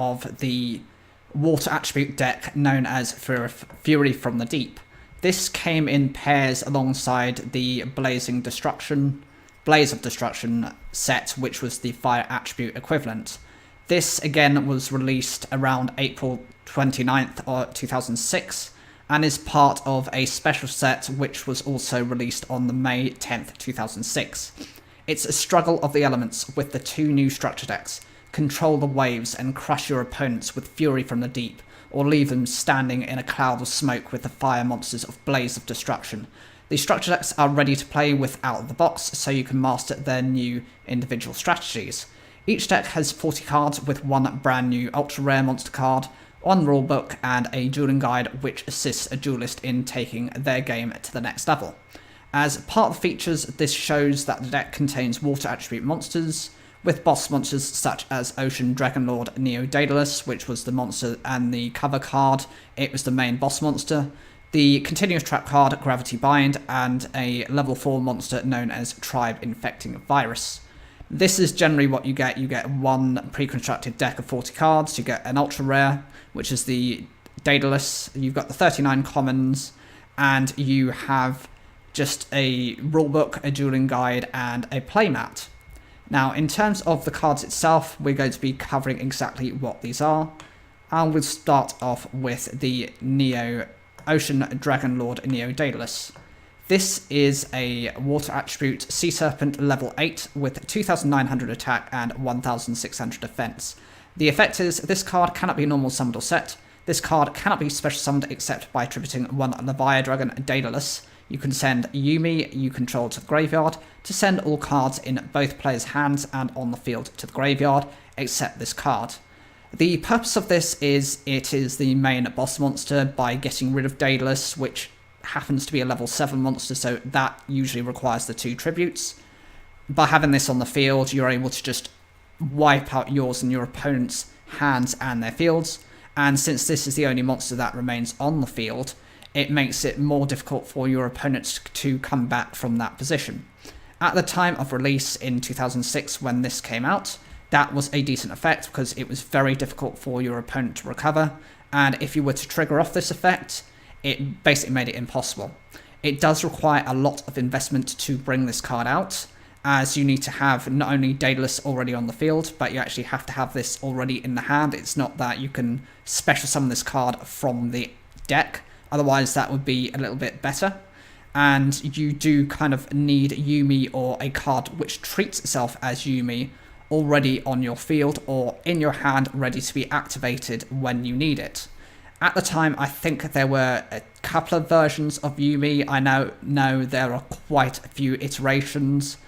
of the water attribute deck known as Fury from the Deep. This came in pairs alongside the Blaze of Destruction set, which was the fire attribute equivalent. This again was released around April 29th, 2006, and is part of a special set which was also released on the May 10th, 2006. It's a struggle of the elements with the two new structure decks: control the waves and crush your opponents with Fury from the Deep, or leave them standing in a cloud of smoke with the fire monsters of Blaze of Destruction. These structure decks are ready to play with out of the box, so you can master their new individual strategies. Each deck has 40 cards with one brand new ultra rare monster card, one rulebook, and a dueling guide which assists a duelist in taking their game to the next level. As part of the features, this shows that the deck contains water attribute monsters, with boss monsters such as Ocean Dragonlord Neo Daedalus, which was the monster and the cover card. It was the main boss monster. The continuous trap card Gravity Bind, and a level 4 monster known as Tribe Infecting Virus. This is generally what you get. You get one pre-constructed deck of 40 cards. You get an ultra rare, which is the Daedalus. You've got the 39 commons, and you have just a rulebook, a dueling guide, and a playmat. Now, in terms of the cards itself, we're going to be covering exactly what these are. And we'll start off with the Ocean Dragonlord Neo Daedalus. This is a water attribute Sea Serpent level 8 with 2,900 attack and 1,600 defense. The effect is this card cannot be normal summoned or set. This card cannot be special summoned except by attributing one Leviadragon Daedalus. You can send Yuumi you control to the graveyard to send all cards in both players' hands and on the field to the graveyard, except this card. The purpose of this is it is the main boss monster by getting rid of Daedalus, which happens to be a level 7 monster, so that usually requires the 2 tributes. By having this on the field, you're able to just wipe out yours and your opponent's hands and their fields, and since this is the only monster that remains on the field, it makes it more difficult for your opponents to come back from that position. At the time of release in 2006, when this came out, that was a decent effect because it was very difficult for your opponent to recover, and if you were to trigger off this effect, it basically made it impossible. It does require a lot of investment to bring this card out, as you need to have not only Daedalus already on the field, but you actually have to have this already in the hand. It's not that you can special summon this card from the deck, otherwise that would be a little bit better. And you do kind of need Yuumi, or a card which treats itself as Yuumi, already on your field or in your hand ready to be activated when you need it. At the time, I think there were a couple of versions of Yuumi. I know there are quite a few iterations.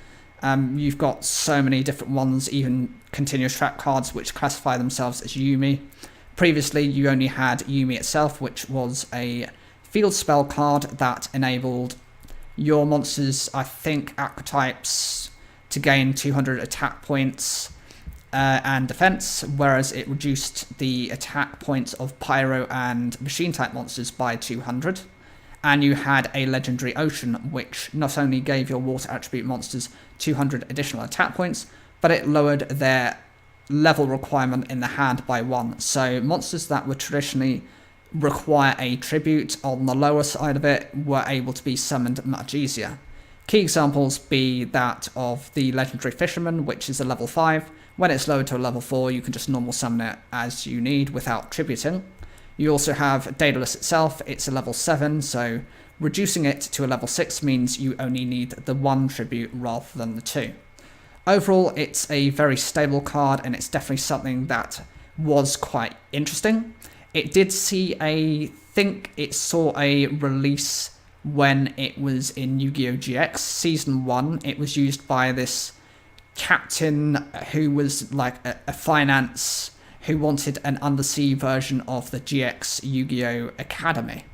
You've got so many different ones, even continuous trap cards which classify themselves as Yuumi. Previously, you only had Yuumi itself, which was a field spell card that enabled your monsters, I think, archetypes, to gain 200 attack points and defense, whereas it reduced the attack points of Pyro and Machine type monsters by 200. And you had a legendary Ocean, which not only gave your water attribute monsters 200 additional attack points, but it lowered their level requirement in the hand by 1. So monsters that would traditionally require a tribute on the lower side of it were able to be summoned much easier. Key examples be that of the legendary Fisherman, which is a level 5. When it's lowered to a level 4, you can just normal summon it as you need without tributing. You also have Daedalus itself. It's a level 7, so reducing it to a level 6 means you only need the 1 tribute rather than the 2. Overall, it's a very stable card, and it's definitely something that was quite interesting. It did see it saw a release when it was in Yu-Gi-Oh! GX Season 1. It was used by this captain who was like a finance who wanted an undersea version of the GX Yu-Gi-Oh! Academy.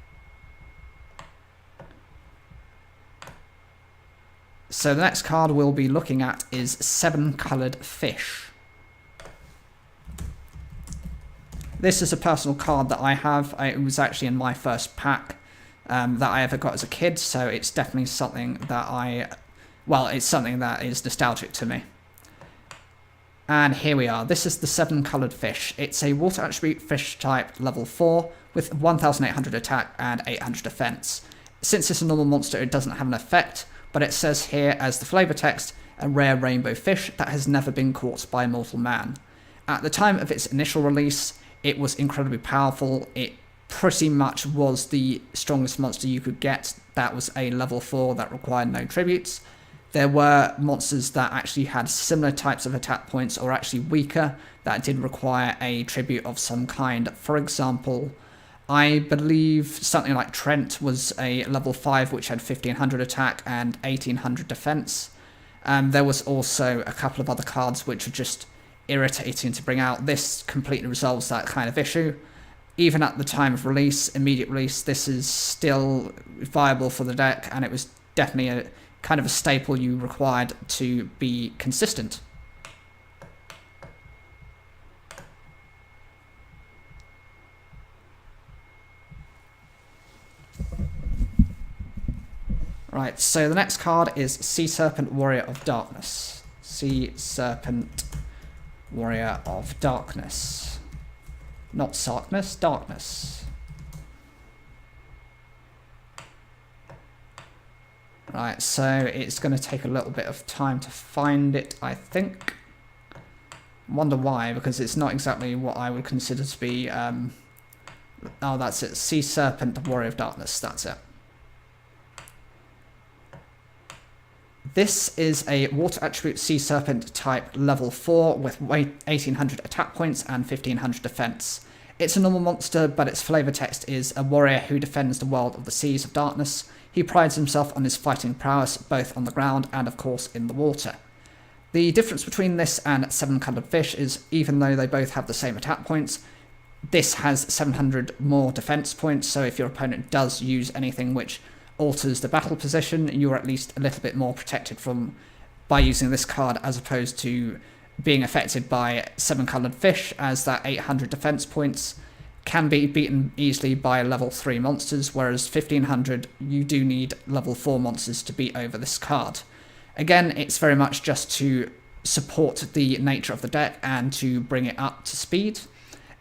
So the next card we'll be looking at is 7 Coloured Fish. This is a personal card that I have. It was actually in my first pack that I ever got as a kid, so it's definitely something that it's something that is nostalgic to me. And here we are. This is the 7 coloured fish. It's a water attribute fish type level 4 with 1800 attack and 800 defense. Since it's a normal monster, it doesn't have an effect, but it says here as the flavor text, a rare rainbow fish that has never been caught by a mortal man. At the time of its initial release, it was incredibly powerful. It pretty much was the strongest monster you could get. That was a level 4 that required no tributes. There were monsters that actually had similar types of attack points or actually weaker that did require a tribute of some kind. For example, I believe something like Trent was a level 5 which had 1500 attack and 1800 defense. There was also a couple of other cards which were just irritating to bring out. This completely resolves that kind of issue. Even at the time of release, immediate release, this is still viable for the deck, and it was definitely a kind of a staple you required to be consistent. Right, so the next card is Sea Serpent, Warrior of Darkness. Sea Serpent, Warrior of Darkness. Not Sarkness, Darkness. Right, so it's going to take a little bit of time to find it, I think. Wonder why, because it's not exactly what I would consider to be... oh, that's it. Sea Serpent, Warrior of Darkness, that's it. This is a water attribute Sea Serpent type level 4 with 1800 attack points and 1500 defense. It's a normal monster, but its flavor text is a warrior who defends the world of the seas of darkness. He prides himself on his fighting prowess, both on the ground and of course in the water. The difference between this and 7 coloured fish is, even though they both have the same attack points, this has 700 more defense points, so if your opponent does use anything which alters the battle position, you're at least a little bit more protected from by using this card, as opposed to being affected by 7 coloured fish, as that 800 defense points can be beaten easily by level 3 monsters, whereas 1500 you do need level 4 monsters to beat over this card. Again, it's very much just to support the nature of the deck and to bring it up to speed.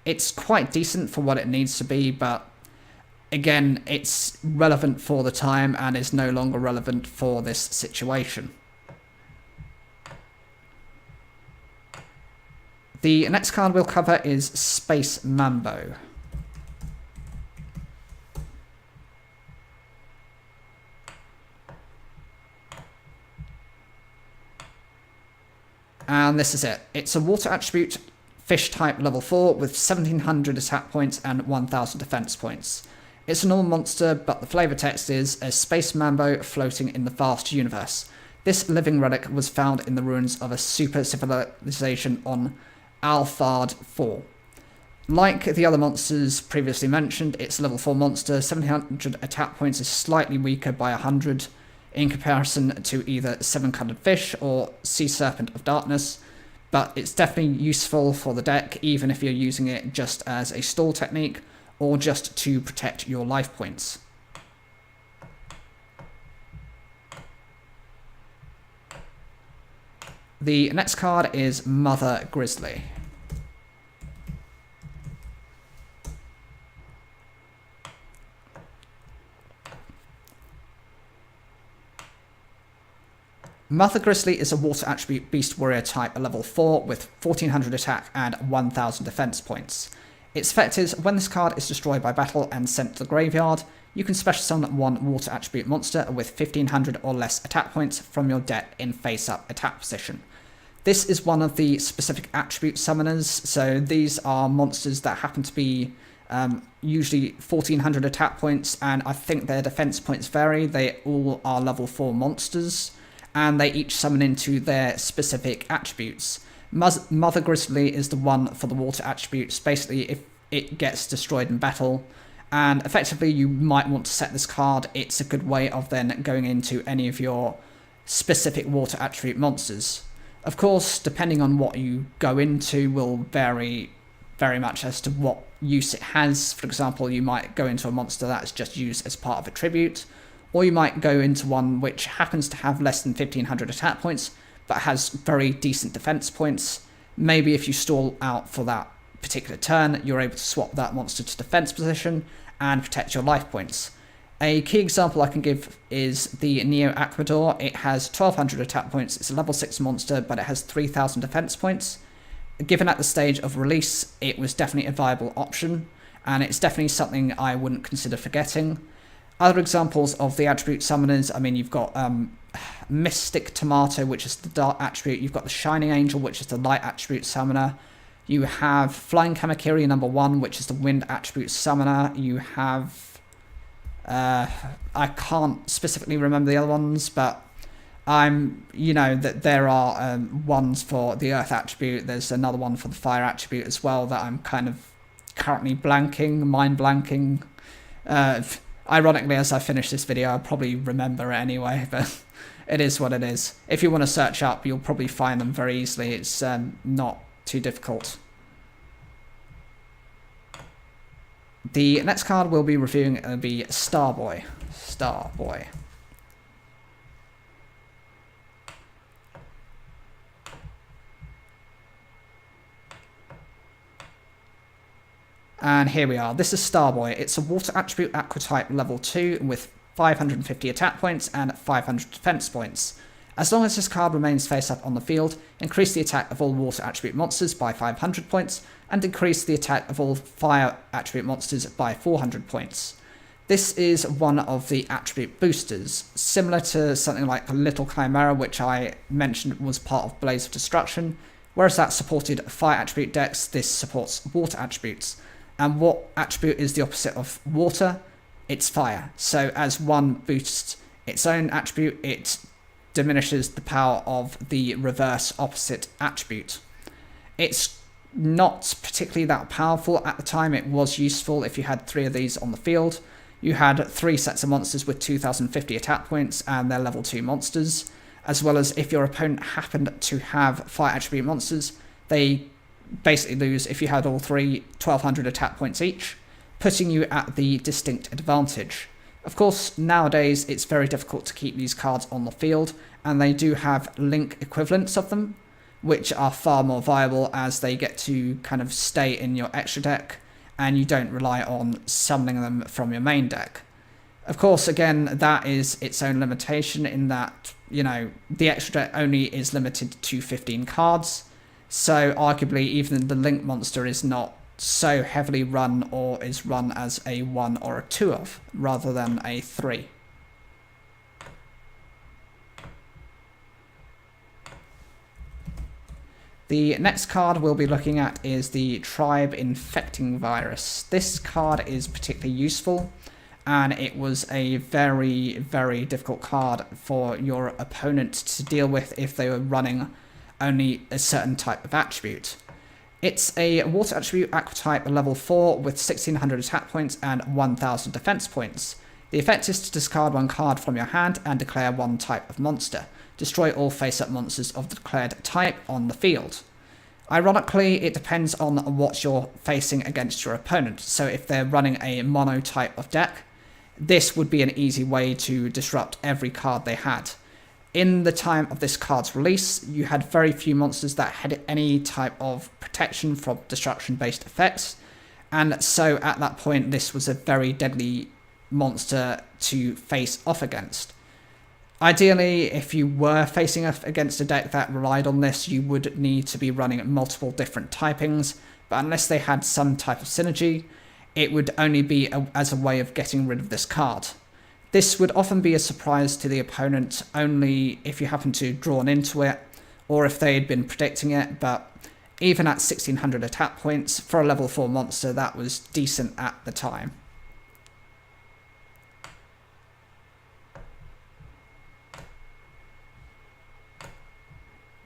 It's quite decent for what it needs to be, but again, it's relevant for the time and is no longer relevant for this situation. The next card we'll cover is Space Mambo. And this is it. It's a water attribute fish type level 4 with 1700 attack points and 1000 defense points. It's a normal monster, but the flavor text is a space mambo floating in the vast universe. This living relic was found in the ruins of a super civilization on Alphard 4. Like the other monsters previously mentioned, it's a level 4 monster. 1700 attack points is slightly weaker by 100 in comparison to either 7 coloured fish or Sea Serpent of Darkness, but it's definitely useful for the deck, even if you're using it just as a stall technique or just to protect your life points. The next card is Mother Grizzly. Mother Grizzly is a water attribute beast warrior type at level 4 with 1400 attack and 1000 defense points. Its effect is, when this card is destroyed by battle and sent to the graveyard, you can special summon one water attribute monster with 1500 or less attack points from your deck in face-up attack position. This is one of the specific attribute summoners, so these are monsters that happen to be usually 1400 attack points, and I think their defense points vary. They all are level 4 monsters, and they each summon into their specific attributes. Mother Grizzly is the one for the water attributes. Basically, if it gets destroyed in battle, and effectively you might want to set this card, it's a good way of then going into any of your specific water attribute monsters. Of course, depending on what you go into will vary very much as to what use it has. For example, you might go into a monster that's just used as part of a tribute, or you might go into one which happens to have less than 1500 attack points, but has very decent defense points. Maybe if you stall out for that particular turn, you're able to swap that monster to defense position and protect your life points. A key example I can give is the Neo Aquador. It has 1200 attack points, it's a level 6 monster, but it has 3000 defense points. Given at the stage of release, it was definitely a viable option, and it's definitely something I wouldn't consider forgetting. Other examples of the attribute summoners, I mean, you've got Mystic Tomato, which is the dark attribute. You've got the Shining Angel, which is the light attribute summoner. You have Flying Kamakiri number 1, which is the wind attribute summoner. You have... I can't specifically remember the other ones, but that there are ones for the earth attribute. There's another one for the fire attribute as well that I'm kind of currently mind blanking. Ironically, as I finish this video, I'll probably remember it anyway, but it is what it is. If you want to search up, you'll probably find them very easily. It's not too difficult. The next card we'll be reviewing will be Starboy. Starboy. And here we are. This is Starboy. It's a water attribute aqua type level 2 with 550 attack points and 500 defense points. As long as this card remains face up on the field, increase the attack of all water attribute monsters by 500 points, and increase the attack of all fire attribute monsters by 400 points. This is one of the attribute boosters, similar to something like Little Chimera, which I mentioned was part of Blaze of Destruction. Whereas that supported fire attribute decks, this supports water attributes. And what attribute is the opposite of water? It's fire. So as one boosts its own attribute, it diminishes the power of the reverse opposite attribute. It's not particularly that powerful at the time. It was useful if you had 3 of these on the field. You had 3 sets of monsters with 2050 attack points and they're level 2 monsters, as well as if your opponent happened to have fire attribute monsters, they basically lose if you had all 3 1200 attack points each, putting you at the distinct advantage. Of course, nowadays it's very difficult to keep these cards on the field, and they do have link equivalents of them, which are far more viable as they get to kind of stay in your extra deck, and you don't rely on summoning them from your main deck. Of course, again, that is its own limitation in that, the extra deck only is limited to 15 cards, so arguably even the link monster is not so heavily run or is run as a 1 or a 2 of, rather than a 3. The next card we'll be looking at is the Tribe Infecting Virus. This card is particularly useful, and it was a very, very difficult card for your opponent to deal with if they were running only a certain type of attribute. It's a water attribute aqua type level 4 with 1600 attack points and 1000 defense points. The effect is to discard 1 card from your hand and declare 1 type of monster. Destroy all face-up monsters of the declared type on the field. Ironically, it depends on what you're facing against your opponent. So if they're running a mono type of deck, this would be an easy way to disrupt every card they had. In the time of this card's release, you had very few monsters that had any type of protection from destruction-based effects, and so at that point this was a very deadly monster to face off against. Ideally, if you were facing off against a deck that relied on this, you would need to be running multiple different typings, but unless they had some type of synergy, it would only be as a way of getting rid of this card. This would often be a surprise to the opponent only if you happen to drawn into it, or if they had been predicting it, but even at 1600 attack points, for a level 4 monster, that was decent at the time.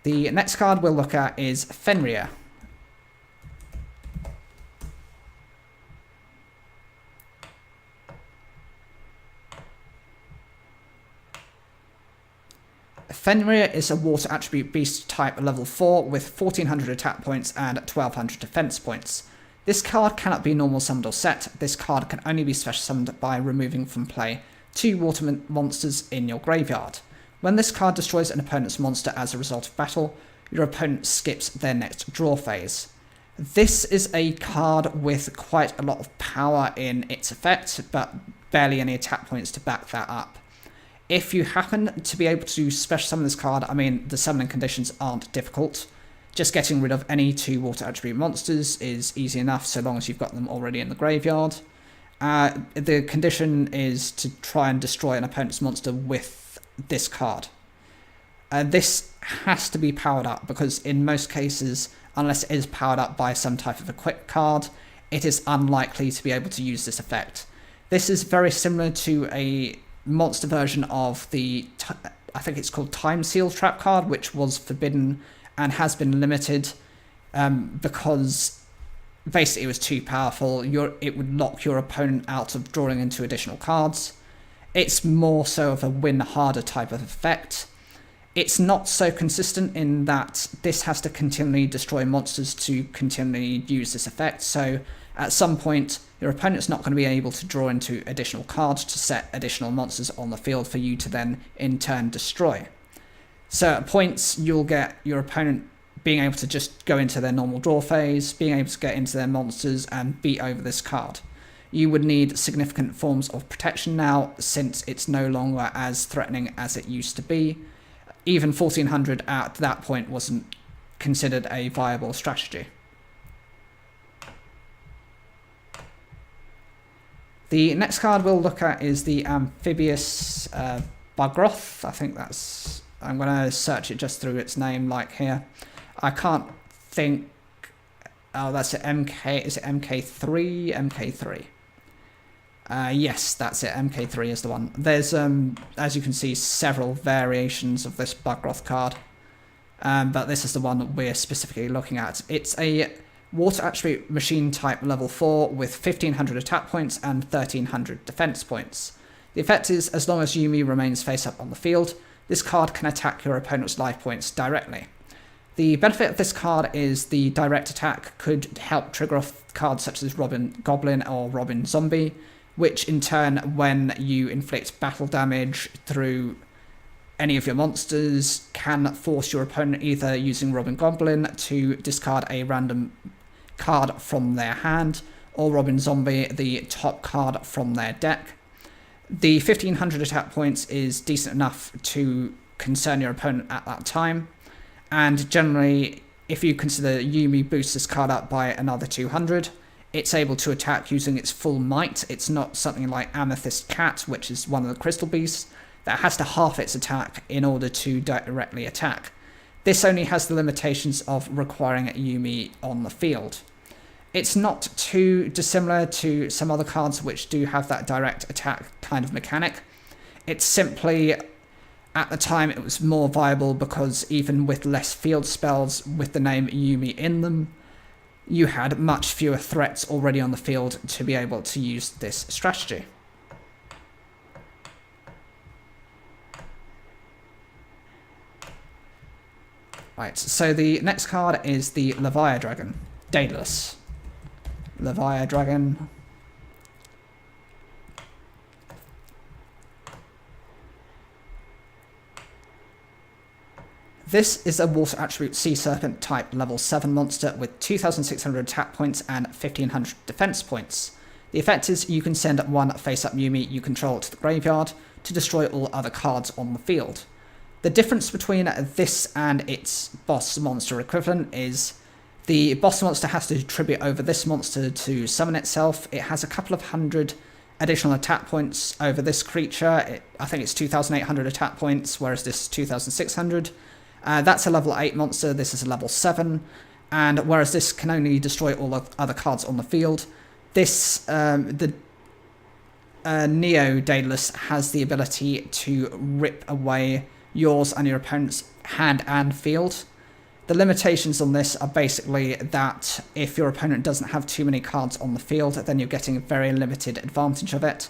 The next card we'll look at is Fenrir. Fenrir is a water attribute beast type level 4 with 1400 attack points and 1200 defense points. This card cannot be normal summoned or set. This card can only be special summoned by removing from play 2 water monsters in your graveyard. When this card destroys an opponent's monster as a result of battle, your opponent skips their next draw phase. This is a card with quite a lot of power in its effect, but barely any attack points to back that up. If you happen to be able to special summon this card, I mean, the summoning conditions aren't difficult. Just getting rid of any 2 water attribute monsters is easy enough, so long as you've got them already in the graveyard. The condition is to try and destroy an opponent's monster with this card. This has to be powered up, because in most cases, unless it is powered up by some type of equipped card, it is unlikely to be able to use this effect. This is very similar to a monster version of the, I think it's called Time Seal Trap card, which was forbidden and has been limited because basically it was too powerful. It would lock your opponent out of drawing into additional cards. It's more so of a win harder type of effect. It's not so consistent in that this has to continually destroy monsters to continually use this effect, so at some point your opponent's not going to be able to draw into additional cards to set additional monsters on the field for you to then in turn destroy. So at points you'll get your opponent being able to just go into their normal draw phase, being able to get into their monsters and beat over this card. You would need significant forms of protection now, since it's no longer as threatening as it used to be. Even 1400 at that point wasn't considered a viable strategy. The next card we'll look at is the Amphibious Bugroth. I think that's... I'm going to search it just through its name, like here. I can't think... Oh, that's it. MK... Is it MK3? MK3. Yes, that's it. MK3 is the one. There's, as you can see, several variations of this Bugroth card. But this is the one that we're specifically looking at. It's a water attribute machine type level 4 with 1500 attack points and 1300 defense points. The effect is, as long as Yuumi remains face up on the field, this card can attack your opponent's life points directly. The benefit of this card is the direct attack could help trigger off cards such as Robin Goblin or Robin Zombie, which in turn, when you inflict battle damage through any of your monsters, can force your opponent, either using Robin Goblin to discard a random card from their hand, or Robin Zombie, the top card from their deck. The 1500 attack points is decent enough to concern your opponent at that time, and generally, if you consider Yuumi boosts this card up by another 200, it's able to attack using its full might. It's not something like Amethyst Cat, which is one of the crystal beasts, that has to half its attack in order to directly attack. This only has the limitations of requiring Yuumi on the field. It's not too dissimilar to some other cards which do have that direct attack kind of mechanic. It's simply, at the time, it was more viable because even with less field spells with the name Yuumi in them, you had much fewer threats already on the field to be able to use this strategy. Right, so the next card is the Leviadragon, Daedalus. Leviadragon. This is a water attribute Sea Serpent type level 7 monster with 2600 attack points and 1500 defense points. The effect is you can send one face-up Yuumi you control to the graveyard to destroy all other cards on the field. The difference between this and its boss monster equivalent is the boss monster has to tribute over this monster to summon itself. It has a couple of hundred additional attack points over this creature. I think it's 2800 attack points, whereas this is 2600. That's a level 8 monster, this is a level 7, and whereas this can only destroy all of other cards on the field, this, the Neo Daedalus has the ability to rip away yours and your opponent's hand and field. The limitations on this are basically that if your opponent doesn't have too many cards on the field, then you're getting a very limited advantage of it,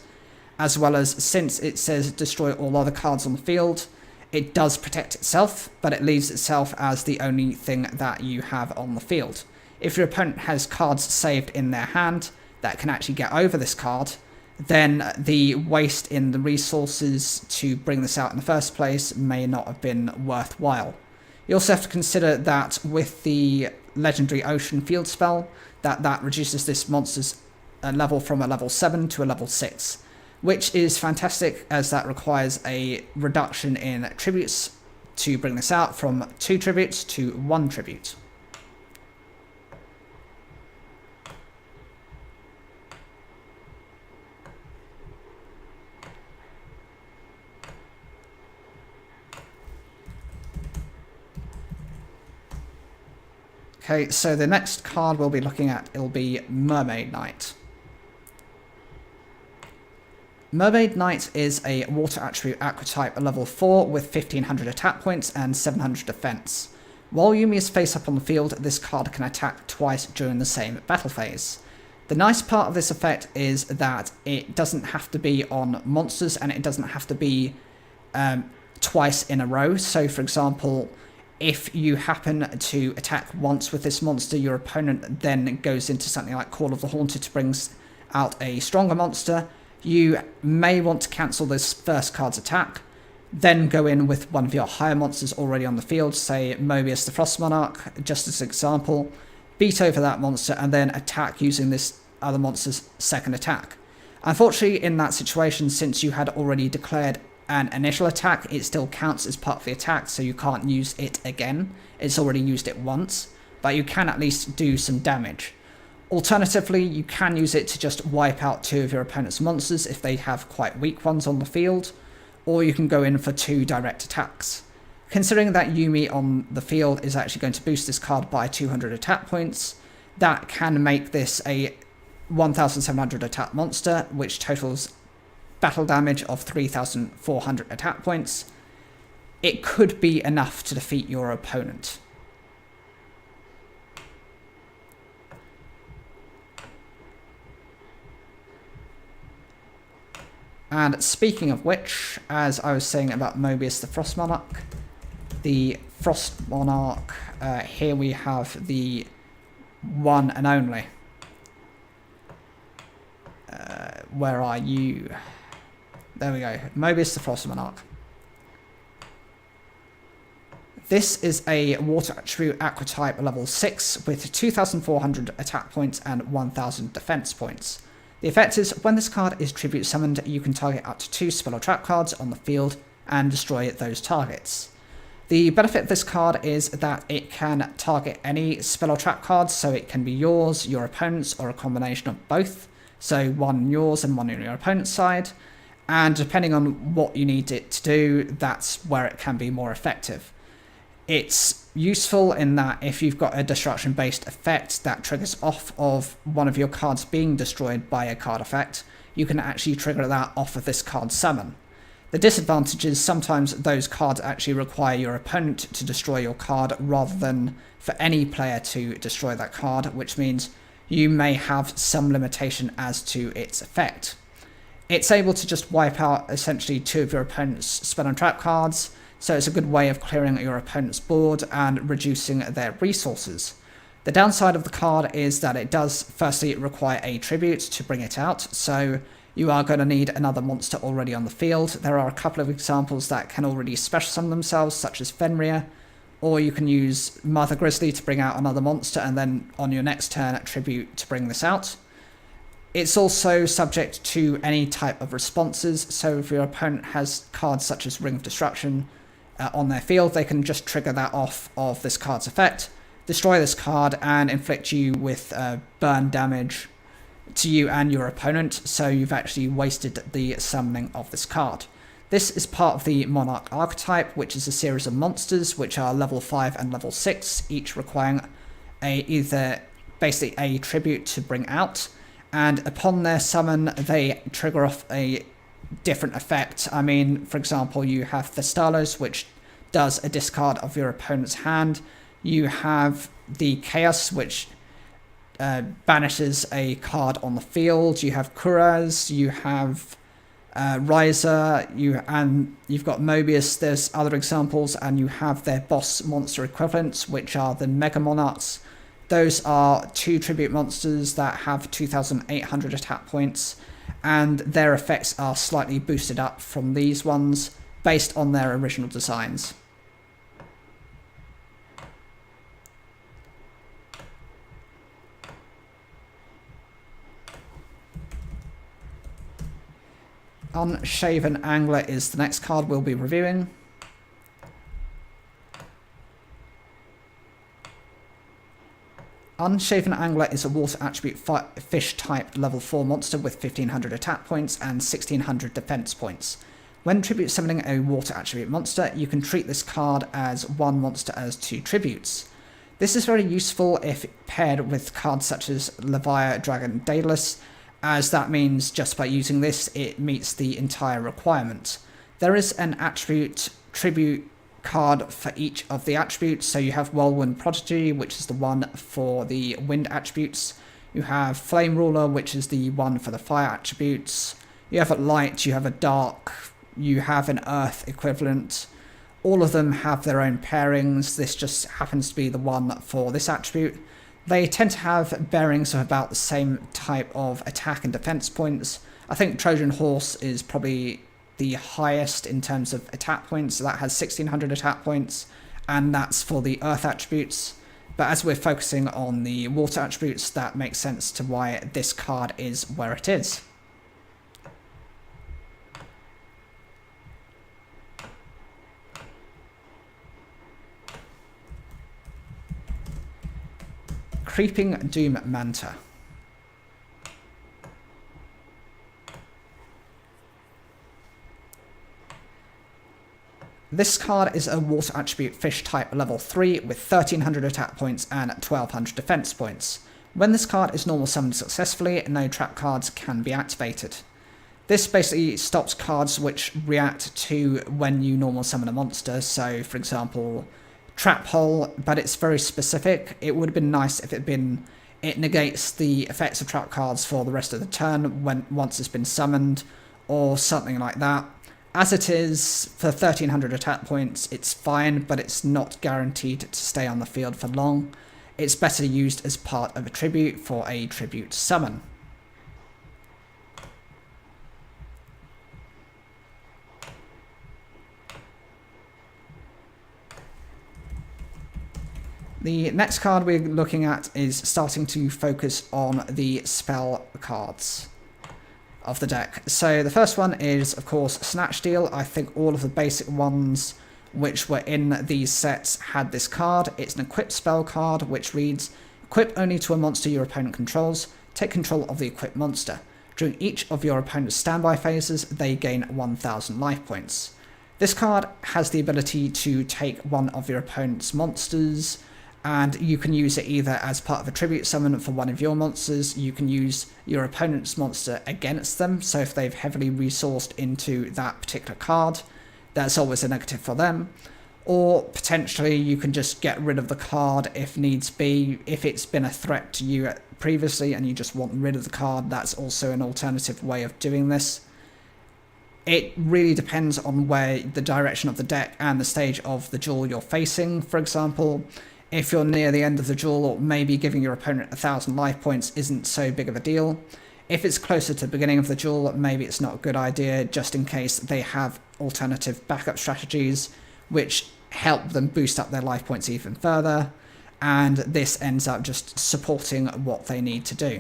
as well as, since it says destroy all other cards on the field, it does protect itself, but it leaves itself as the only thing that you have on the field. If your opponent has cards saved in their hand that can actually get over this card, then the waste in the resources to bring this out in the first place may not have been worthwhile. You also have to consider that with the legendary Ocean Field spell, that reduces this monster's level from a level 7 to a level 6, which is fantastic as that requires a reduction in tributes to bring this out from 2 tributes to 1 tribute. Okay, so the next card we'll be looking at, it'll be Mermaid Knight. Mermaid Knight is a water attribute aqua type level 4 with 1500 attack points and 700 defense. While Yuumi is face up on the field, this card can attack twice during the same battle phase. The nice part of this effect is that it doesn't have to be on monsters and it doesn't have to be twice in a row. So for example, if you happen to attack once with this monster, your opponent then goes into something like Call of the Haunted to bring out a stronger monster. You may want to cancel this first card's attack, then go in with one of your higher monsters already on the field, say Mobius the Frost Monarch, just as an example, beat over that monster, and then attack using this other monster's second attack. Unfortunately, in that situation, since you had already declared an initial attack, it still counts as part of the attack, so you can't use it again. It's already used it once, but you can at least do some damage. Alternatively, you can use it to just wipe out 2 of your opponent's monsters if they have quite weak ones on the field, or you can go in for 2 direct attacks. Considering that Yuumi on the field is actually going to boost this card by 200 attack points, that can make this a 1700 attack monster, which totals battle damage of 3,400 attack points. It could be enough to defeat your opponent. And speaking of which, as I was saying about Mobius the Frost Monarch, here we have the one and only. Where are you? There we go, Mobius the Frost Monarch. This is a water attribute aqua type level 6 with 2,400 attack points and 1,000 defense points. The effect is, when this card is tribute summoned, you can target up to 2 spell or trap cards on the field and destroy those targets. The benefit of this card is that it can target any spell or trap cards, so it can be yours, your opponent's, or a combination of both. So one yours and one on your opponent's side. And depending on what you need it to do, that's where it can be more effective. It's useful in that if you've got a destruction-based effect that triggers off of one of your cards being destroyed by a card effect, you can actually trigger that off of this card's summon. The disadvantage is sometimes those cards actually require your opponent to destroy your card rather than for any player to destroy that card, which means you may have some limitation as to its effect. It's able to just wipe out essentially 2 of your opponent's spell and trap cards, so it's a good way of clearing your opponent's board and reducing their resources. The downside of the card is that it does firstly require a tribute to bring it out, so you are going to need another monster already on the field. There are a couple of examples that can already special summon themselves, such as Fenrir, or you can use Mother Grizzly to bring out another monster and then on your next turn tribute to bring this out. It's also subject to any type of responses, so if your opponent has cards such as Ring of Destruction on their field, they can just trigger that off of this card's effect, destroy this card, and inflict you with burn damage to you and your opponent, so you've actually wasted the summoning of this card. This is part of the Monarch archetype, which is a series of monsters which are level 5 and level 6, each requiring either basically a tribute to bring out, and upon their summon they trigger off a different effect. I mean, for example, you have Thestalos, which does a discard of your opponent's hand. You have the Chaos, which banishes a card on the field. You have Kuraz, you have Ryza, you've got Mobius. There's other examples, and you have their boss monster equivalents, which are the Mega Monarchs. Those are 2 tribute monsters that have 2,800 attack points, and their effects are slightly boosted up from these ones based on their original designs. Unshaven Angler is the next card we'll be reviewing. Unshaven Angler is a water attribute fish type level 4 monster with 1500 attack points and 1600 defense points. When tribute summoning a water attribute monster, you can treat this card as one monster as 2 tributes. This is very useful if paired with cards such as Levia Dragon Daedalus, as that means just by using this it meets the entire requirement. There is an attribute tribute card for each of the attributes, so you have Whirlwind Prodigy, which is the one for the wind attributes. You have Flame Ruler, which is the one for the fire attributes. You have a light, you have a dark, you have an earth equivalent. All of them have their own pairings. This just happens to be the one for this attribute. They tend to have bearings of about the same type of attack and defense points. I think Trojan Horse is probably the highest in terms of attack points, so that has 1600 attack points, and that's for the earth attributes. But as we're focusing on the water attributes, that makes sense to why this card is where it is. Creeping Doom Manta. This card is a water attribute fish type level 3 with 1300 attack points and 1200 defense points. When this card is normal summoned successfully, no trap cards can be activated. This basically stops cards which react to when you normal summon a monster, so for example Trap Hole, but it's very specific. It would have been nice if it negates the effects of trap cards for the rest of the turn once it's been summoned, or something like that. As it is, for 1300 attack points, it's fine, but it's not guaranteed to stay on the field for long. It's better used as part of a tribute for a tribute summon. The next card we're looking at is starting to focus on the spell cards of the deck. So the first one is, of course, Snatch Steal. I think all of the basic ones which were in these sets had this card. It's an equip spell card which reads, equip only to a monster your opponent controls, take control of the equipped monster. During each of your opponent's standby phases, they gain 1000 life points. This card has the ability to take one of your opponent's monsters, and you can use it either as part of a tribute summon for one of your monsters. You can use your opponent's monster against them, so if they've heavily resourced into that particular card, that's always a negative for them. Or potentially you can just get rid of the card if needs be. If it's been a threat to you previously and you just want rid of the card, that's also an alternative way of doing this. It really depends on where the direction of the deck and the stage of the duel you're facing. For example, if you're near the end of the duel, maybe giving your opponent 1000 life points isn't so big of a deal. If it's closer to the beginning of the duel, maybe it's not a good idea, just in case they have alternative backup strategies which help them boost up their life points even further, and this ends up just supporting what they need to do.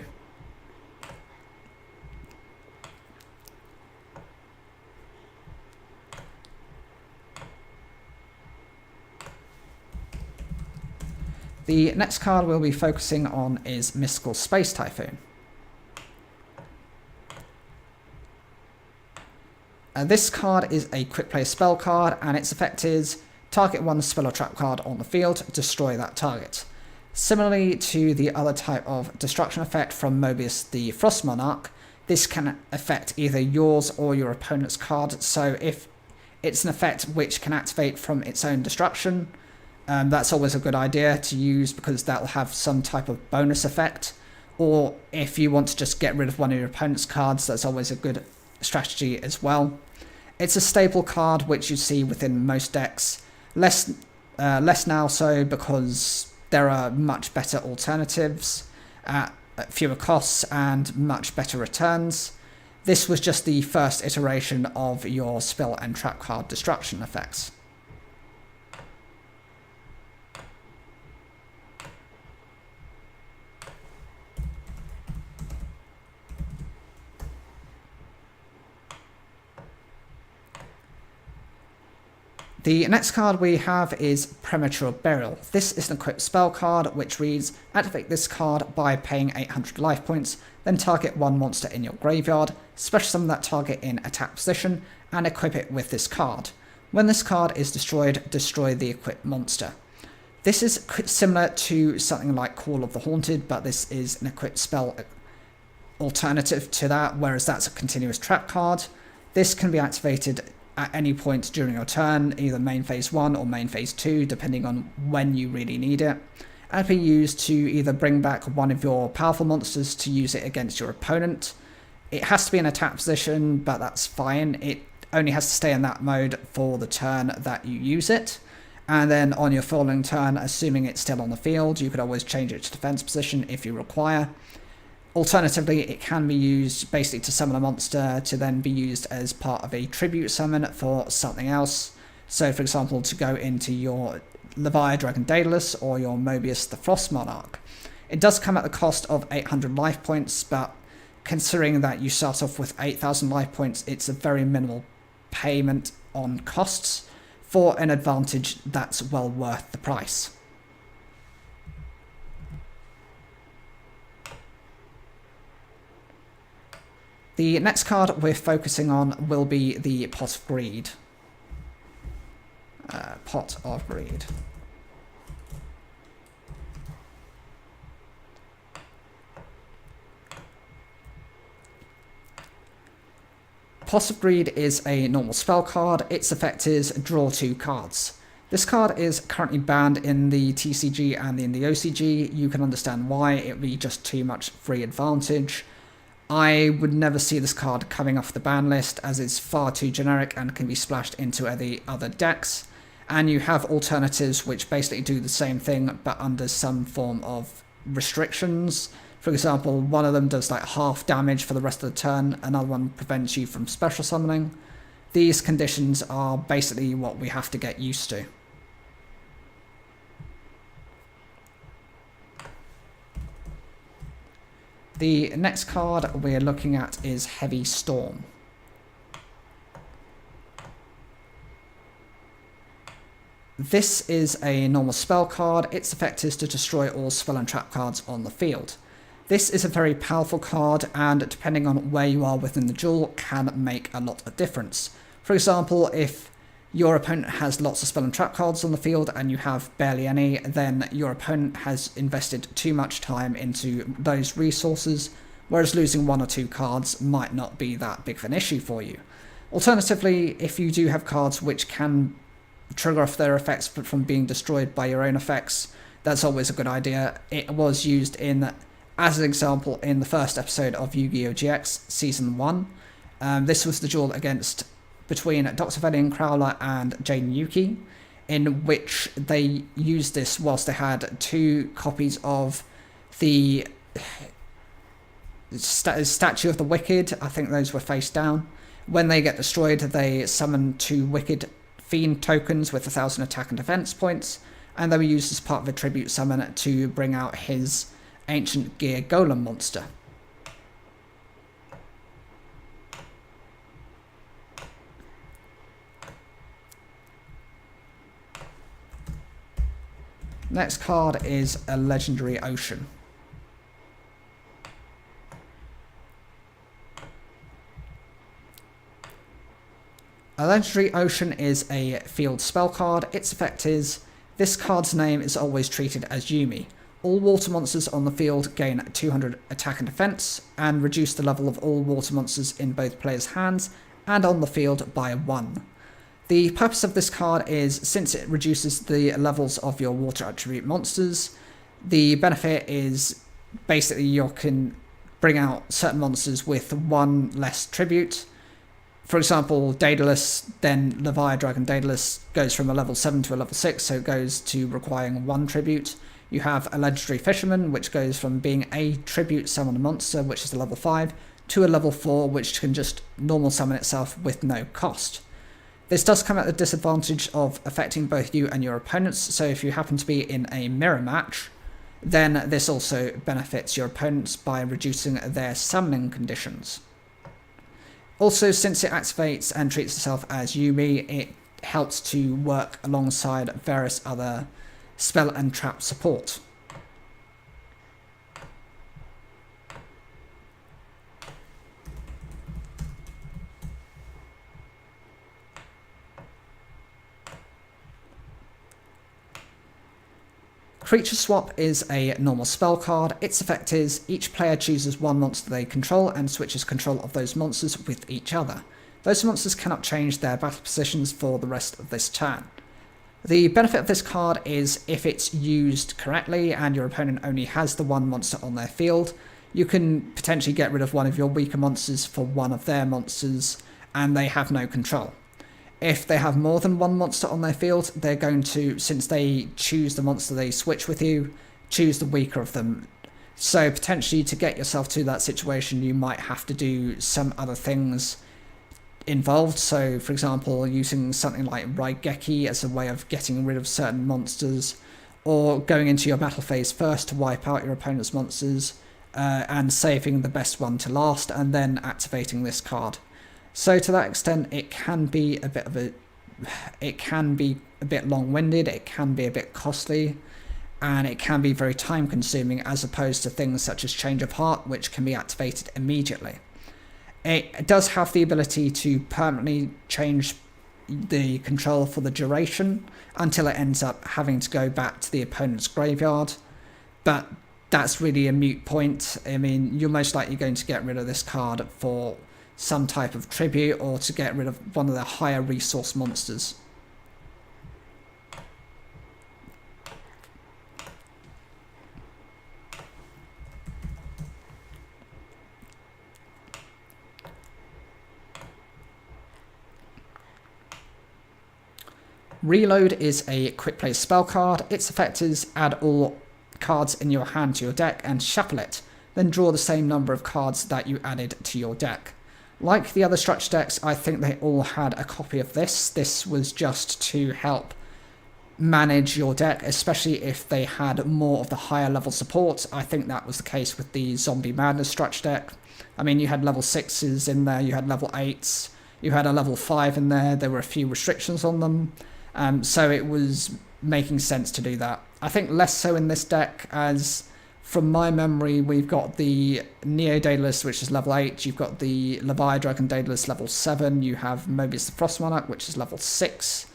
The next card we'll be focusing on is Mystical Space Typhoon. This card is a quick play spell card, and its effect is target one spell or trap card on the field, destroy that target. Similarly to the other type of destruction effect from Mobius the Frost Monarch, this can affect either yours or your opponent's card, so if it's an effect which can activate from its own destruction, that's always a good idea to use because that will have some type of bonus effect. Or if you want to just get rid of one of your opponent's cards, that's always a good strategy as well. It's a staple card which you see within most decks. Less now so because there are much better alternatives at fewer costs and much better returns. This was just the first iteration of your spell and trap card destruction effects. The next card we have is Premature Burial. This is an equipped spell card which reads, activate this card by paying 800 life points, then target one monster in your graveyard, special summon that target in attack position, and equip it with this card. When this card is destroyed, destroy the equipped monster. This is similar to something like Call of the Haunted, but this is an equipped spell alternative to that, whereas that's a continuous trap card. This can be activated at any point during your turn, either main phase 1 or main phase 2, depending on when you really need it. And be used to either bring back one of your powerful monsters to use it against your opponent. It has to be in attack position, but that's fine. It only has to stay in that mode for the turn that you use it. And then on your following turn, assuming it's still on the field, you could always change it to defense position if you require. Alternatively, it can be used basically to summon a monster to then be used as part of a tribute summon for something else. So, for example, to go into your Leviathan Dragon Daedalus or your Mobius the Frost Monarch. It does come at the cost of 800 life points, but considering that you start off with 8,000 life points, it's a very minimal payment on costs for an advantage that's well worth the price. The next card we're focusing on will be the Pot of Greed. Pot of Greed. Pot of Greed is a normal spell card. Its effect is draw 2 cards. This card is currently banned in the TCG and in the OCG. You can understand why. It would be just too much free advantage. I would never see this card coming off the ban list, as it's far too generic and can be splashed into any other decks. And you have alternatives which basically do the same thing, but under some form of restrictions. For example, one of them does like half damage for the rest of the turn, another one prevents you from special summoning. These conditions are basically what we have to get used to. The next card we're looking at is Heavy Storm. This is a normal spell card. Its effect is to destroy all spell and trap cards on the field. This is a very powerful card, and depending on where you are within the duel, can make a lot of difference. For example, if your opponent has lots of spell and trap cards on the field and you have barely any, then your opponent has invested too much time into those resources, whereas losing 1 or 2 cards might not be that big of an issue for you. Alternatively, if you do have cards which can trigger off their effects from being destroyed by your own effects, that's always a good idea. It was used as an example in the first episode of Yu-Gi-Oh! GX Season 1. This was the duel between Dr. Velian Crowler and Jane Yuki, in which they used this whilst they had 2 copies of the Statue of the Wicked. I think those were face down. When they get destroyed, they summon 2 Wicked Fiend tokens with 1,000 attack and defense points, and they were used as part of a tribute summon to bring out his Ancient Gear Golem monster. Next card is a Legendary Ocean. A Legendary Ocean is a field spell card. Its effect is, this card's name is always treated as Yumi. All water monsters on the field gain 200 attack and defense, and reduce the level of all water monsters in both players' hands and on the field by 1. The purpose of this card is, since it reduces the levels of your water attribute monsters, the benefit is basically you can bring out certain monsters with 1 less tribute. For example, Daedalus, then Leviathan Dragon Daedalus goes from a level 7 to a level 6, so it goes to requiring 1 tribute. You have a Legendary Fisherman, which goes from being a tribute summon monster, which is a level 5, to a level 4, which can just normal summon itself with no cost. This does come at the disadvantage of affecting both you and your opponents, so if you happen to be in a mirror match, then this also benefits your opponents by reducing their summoning conditions. Also, since it activates and treats itself as Yumi, it helps to work alongside various other spell and trap support. Creature Swap is a normal spell card. Its effect is each player chooses one monster they control and switches control of those monsters with each other. Those monsters cannot change their battle positions for the rest of this turn. The benefit of this card is if it's used correctly and your opponent only has the one monster on their field, you can potentially get rid of one of your weaker monsters for one of their monsters and they have no control. If they have more than one monster on their field, they're going to, since they choose the monster they switch with you, choose the weaker of them. So potentially to get yourself to that situation, you might have to do some other things involved. So for example, using something like Raigeki as a way of getting rid of certain monsters, or going into your battle phase first to wipe out your opponent's monsters, and saving the best one to last, and then activating this card. So to that extent, it can be a bit long-winded, it can be a bit costly, and it can be very time-consuming as opposed to things such as Change of Heart, which can be activated immediately. It does have the ability to permanently change the control for the duration until it ends up having to go back to the opponent's graveyard, but that's really a moot point. I mean, you're most likely going to get rid of this card for some type of tribute or to get rid of one of the higher resource monsters. Reload is a quick play spell card. Its effect is add all cards in your hand to your deck and shuffle it, then draw the same number of cards that you added to your deck. Like the other structure decks, I think they all had a copy of this. This was just to help manage your deck, especially if they had more of the higher level support. I think that was the case with the Zombie Madness structure deck. I mean, you had level 6s in there, you had level 8s, you had a level 5 in there, there were a few restrictions on them, so it was making sense to do that. I think less so in this deck, as from my memory, we've got the Neo Daedalus, which is level 8. You've got the Leviathan Dragon Daedalus, level 7. You have Mobius the Frost Monarch, which is level 6.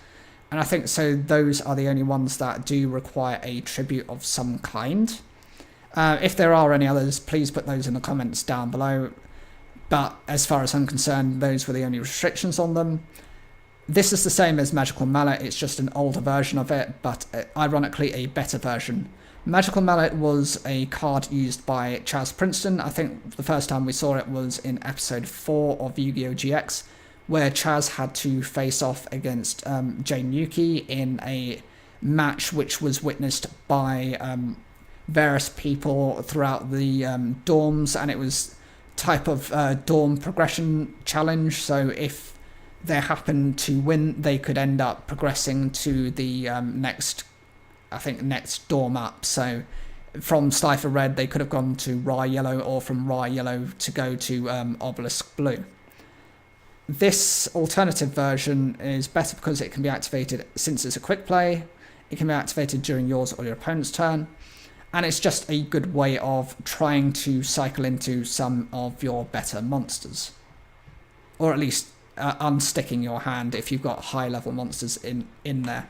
And I think so those are the only ones that do require a tribute of some kind. If there are any others, please put those in the comments down below. But as far as I'm concerned, those were the only restrictions on them. This is the same as Magical Mallet. It's just an older version of it, but ironically a better version. Magical Mallet was a card used by Chaz Princeton. I think the first time we saw it was in episode 4 of Yu-Gi-Oh! GX, where Chaz had to face off against Jane Yuki in a match which was witnessed by various people throughout the dorms, and it was type of dorm progression challenge. So if they happened to win, they could end up progressing to the next dorm up. So from Slifer Red, they could have gone to Rye Yellow, or from Rye Yellow to go to Obelisk Blue. This alternative version is better because it can be activated since it's a quick play. It can be activated during yours or your opponent's turn. And it's just a good way of trying to cycle into some of your better monsters. Or at least unsticking your hand if you've got high level monsters in there.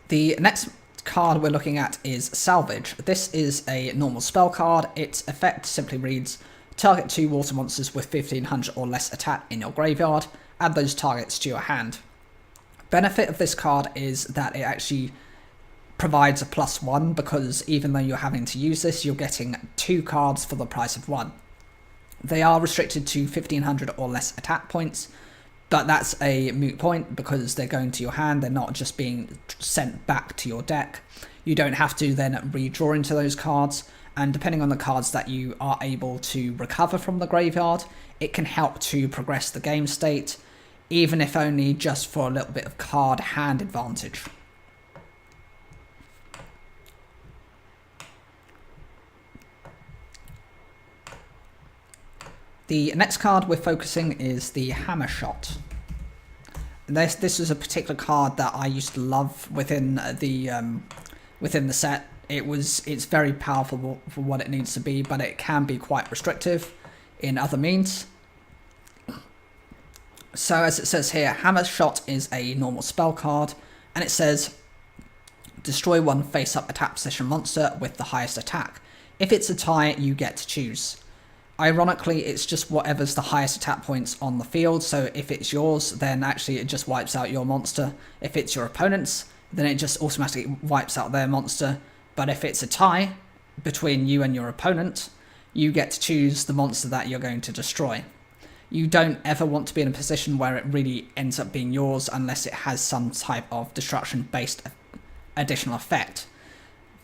The next card we're looking at is Salvage. This is a normal spell card. Its effect simply reads, target 2 water monsters with 1500 or less attack in your graveyard, add those targets to your hand. Benefit of this card is that it actually provides a +1, because even though you're having to use this, you're getting 2 cards for the price of 1. They are restricted to 1500 or less attack points, But that's a moot point because they're going to your hand, they're not just being sent back to your deck. You don't have to then redraw into those cards, and depending on the cards that you are able to recover from the graveyard, it can help to progress the game state, even if only just for a little bit of card hand advantage. The next card we're focusing is the Hammer Shot. This is a particular card that I used to love within the set. It's very powerful for what it needs to be, but it can be quite restrictive in other means. So as it says here, Hammer Shot is a normal spell card, and it says destroy one face-up attack position monster with the highest attack. If it's a tie, you get to choose. Ironically, it's just whatever's the highest attack points on the field, so if it's yours, then actually it just wipes out your monster. If it's your opponent's, then it just automatically wipes out their monster. But if it's a tie between you and your opponent, you get to choose the monster that you're going to destroy. You don't ever want to be in a position where it really ends up being yours unless it has some type of destruction-based additional effect.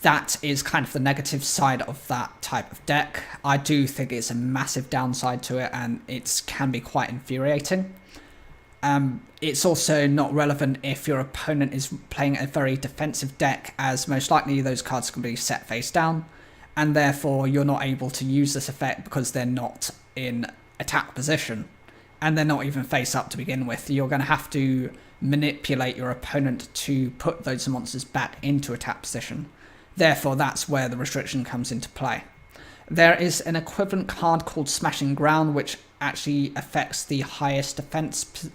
That is kind of the negative side of that type of deck. I do think it's a massive downside to it, and it can be quite infuriating. It's also not relevant if your opponent is playing a very defensive deck, as most likely those cards can be set face down, and therefore you're not able to use this effect because they're not in attack position, and they're not even face up to begin with. You're going to have to manipulate your opponent to put those monsters back into attack position. Therefore, that's where the restriction comes into play. There is an equivalent card called Smashing Ground, which actually affects the highest defense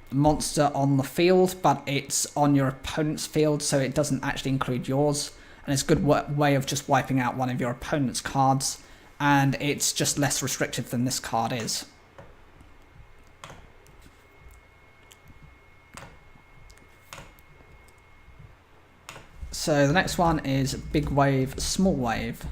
monster on the field, but it's on your opponent's field, so it doesn't actually include yours. And it's a good way of just wiping out one of your opponent's cards, and it's just less restrictive than this card is. So the next one is Big Wave, Small Wave.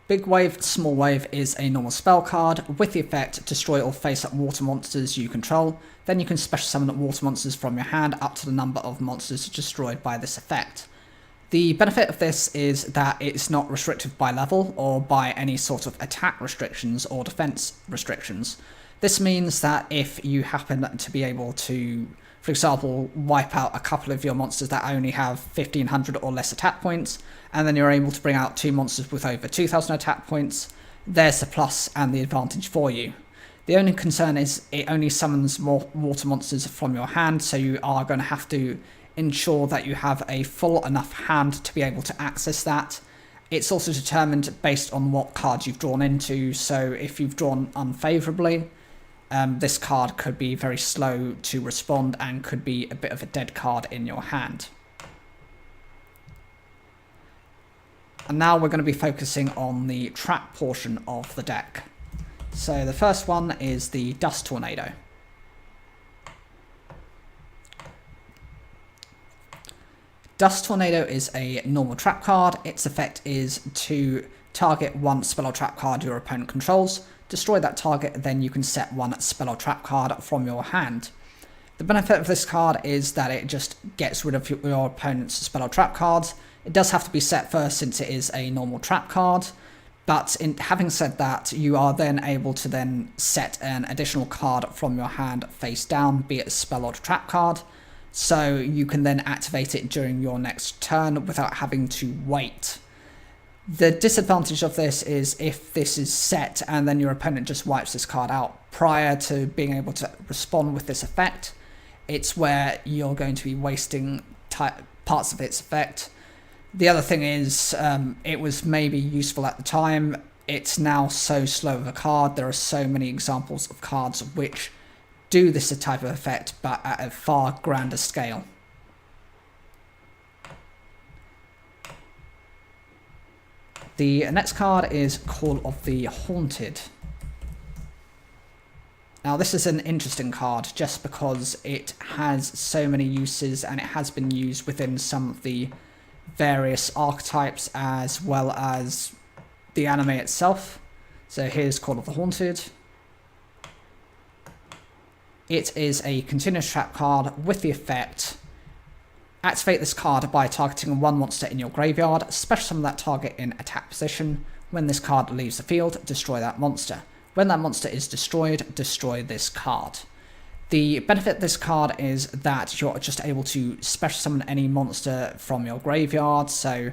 Big Wave, Small Wave is a normal spell card with the effect destroy all face-up water monsters you control. Then you can special summon water monsters from your hand up to the number of monsters destroyed by this effect. The benefit of this is that it's not restricted by level or by any sort of attack restrictions or defense restrictions. This means that if you happen to be able to, for example, wipe out a couple of your monsters that only have 1500 or less attack points, and then you're able to bring out two monsters with over 2000 attack points, there's the plus and the advantage for you. The only concern is it only summons more water monsters from your hand, so you are going to have to ensure that you have a full enough hand to be able to access that. It's also determined based on what cards you've drawn into, so if you've drawn unfavourably, this card could be very slow to respond and could be a bit of a dead card in your hand. And now we're going to be focusing on the trap portion of the deck. So the first one is the Dust Tornado. Dust Tornado is a normal trap card. Its effect is to target one spell or trap card your opponent controls, destroy that target, then you can set one spell or trap card from your hand. The benefit of this card is that it just gets rid of your opponent's spell or trap cards. It does have to be set first since it is a normal trap card, but having said that, you are then able to then set an additional card from your hand face down, be it a spell or trap card, so you can then activate it during your next turn without having to wait. The disadvantage of this is if this is set and then your opponent just wipes this card out prior to being able to respond with this effect, it's where you're going to be wasting parts of its effect. The other thing is, it was maybe useful at the time. It's now so slow of a card. There are so many examples of cards which do this type of effect, but at a far grander scale. The next card is Call of the Haunted. Now this is an interesting card just because it has so many uses and it has been used within some of the various archetypes as well as the anime itself. So here's Call of the Haunted. It is a continuous trap card with the effect: activate this card by targeting one monster in your graveyard, special summon that target in attack position. When this card leaves the field, destroy that monster. When that monster is destroyed, destroy this card. The benefit of this card is that you're just able to special summon any monster from your graveyard, so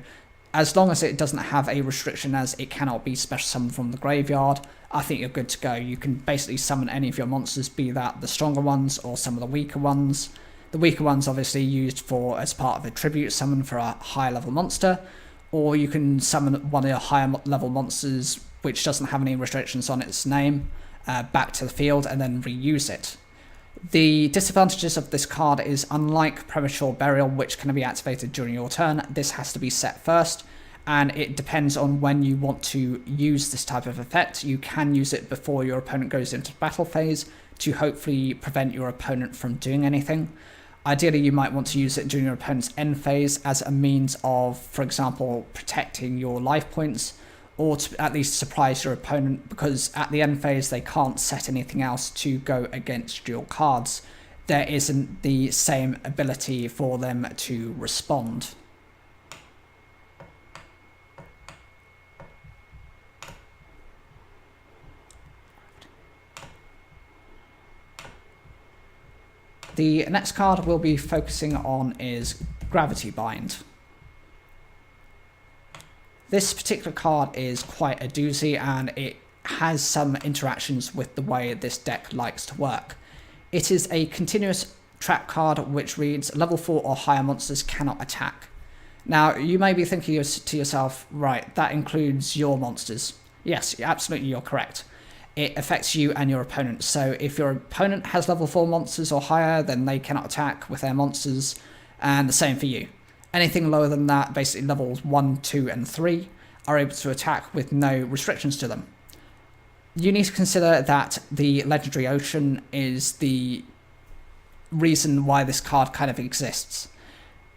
as long as it doesn't have a restriction as it cannot be special summoned from the graveyard, I think you're good to go. You can basically summon any of your monsters, be that the stronger ones or some of the weaker ones. The weaker ones obviously used for as part of a tribute summon for a higher level monster, or you can summon one of your higher level monsters which doesn't have any restrictions on its name back to the field and then reuse it. The disadvantages of this card is, unlike Premature Burial, which can be activated during your turn, this has to be set first, and it depends on when you want to use this type of effect. You can use it before your opponent goes into battle phase to hopefully prevent your opponent from doing anything. Ideally, you might want to use it during your opponent's end phase as a means of, for example, protecting your life points, or to at least surprise your opponent, because at the end phase they can't set anything else to go against your cards. There isn't the same ability for them to respond. The next card we'll be focusing on is Gravity Bind. This particular card is quite a doozy, and it has some interactions with the way this deck likes to work. It is a continuous trap card which reads: level 4 or higher monsters cannot attack. Now, you may be thinking to yourself, right, that includes your monsters. Yes, absolutely, you're correct. It affects you and your opponent. So if your opponent has level 4 monsters or higher, then they cannot attack with their monsters, and the same for you. Anything lower than that, basically levels 1, 2, and 3, are able to attack with no restrictions to them. You need to consider that the Legendary Ocean is the reason why this card kind of exists.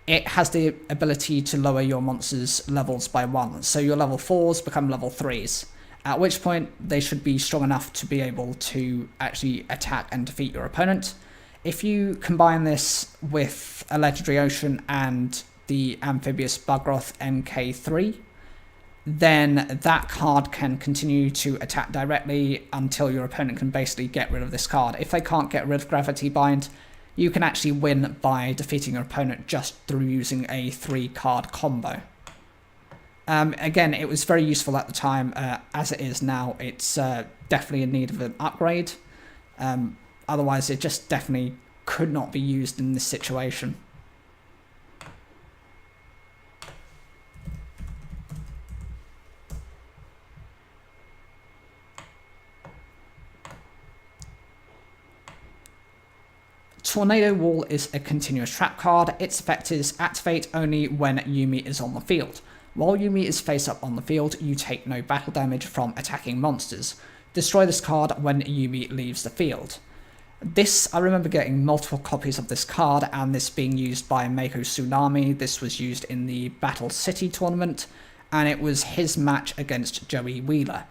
It has the ability to lower your monsters' levels by 1, so your level 4s become level 3s, at which point they should be strong enough to be able to actually attack and defeat your opponent. If you combine this with a Legendary Ocean and the Amphibious Bugroth MK3, then that card can continue to attack directly until your opponent can basically get rid of this card. If they can't get rid of Gravity Bind, you can actually win by defeating your opponent just through using a 3-card combo. Again, it was very useful at the time. As it is now, it's definitely in need of an upgrade. Otherwise, it just definitely could not be used in this situation. Tornado Wall is a continuous trap card. Its effect is activate only when Yuumi is on the field. While Yuumi is face up on the field, you take no battle damage from attacking monsters. Destroy this card when Yuumi leaves the field. This, I remember getting multiple copies of this card and this being used by Meiko Tsunami. This was used in the Battle City tournament, and it was his match against Joey Wheeler.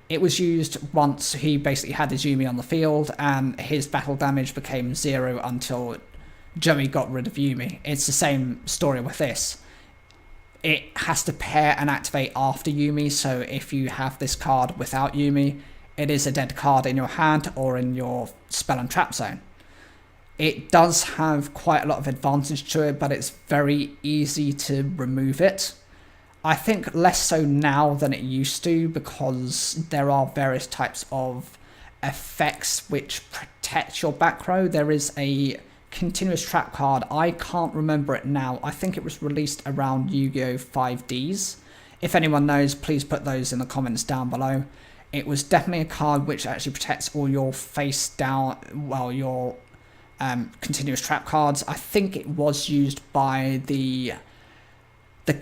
It was used once he basically had his Yuumi on the field, and his battle damage became 0 until Joey got rid of Yuumi. It's the same story with this. It has to pair and activate after Yuumi, so if you have this card without Yuumi, it is a dead card in your hand or in your spell and trap zone. It does have quite a lot of advantage to it, but it's very easy to remove it. I think less so now than it used to, because there are various types of effects which protect your back row. There is a continuous trap card. I can't remember it now. I think it was released around Yu-Gi-Oh! 5Ds. If anyone knows, please put those in the comments down below. It was definitely a card which actually protects all your face down, well, your continuous trap cards. I think it was used by the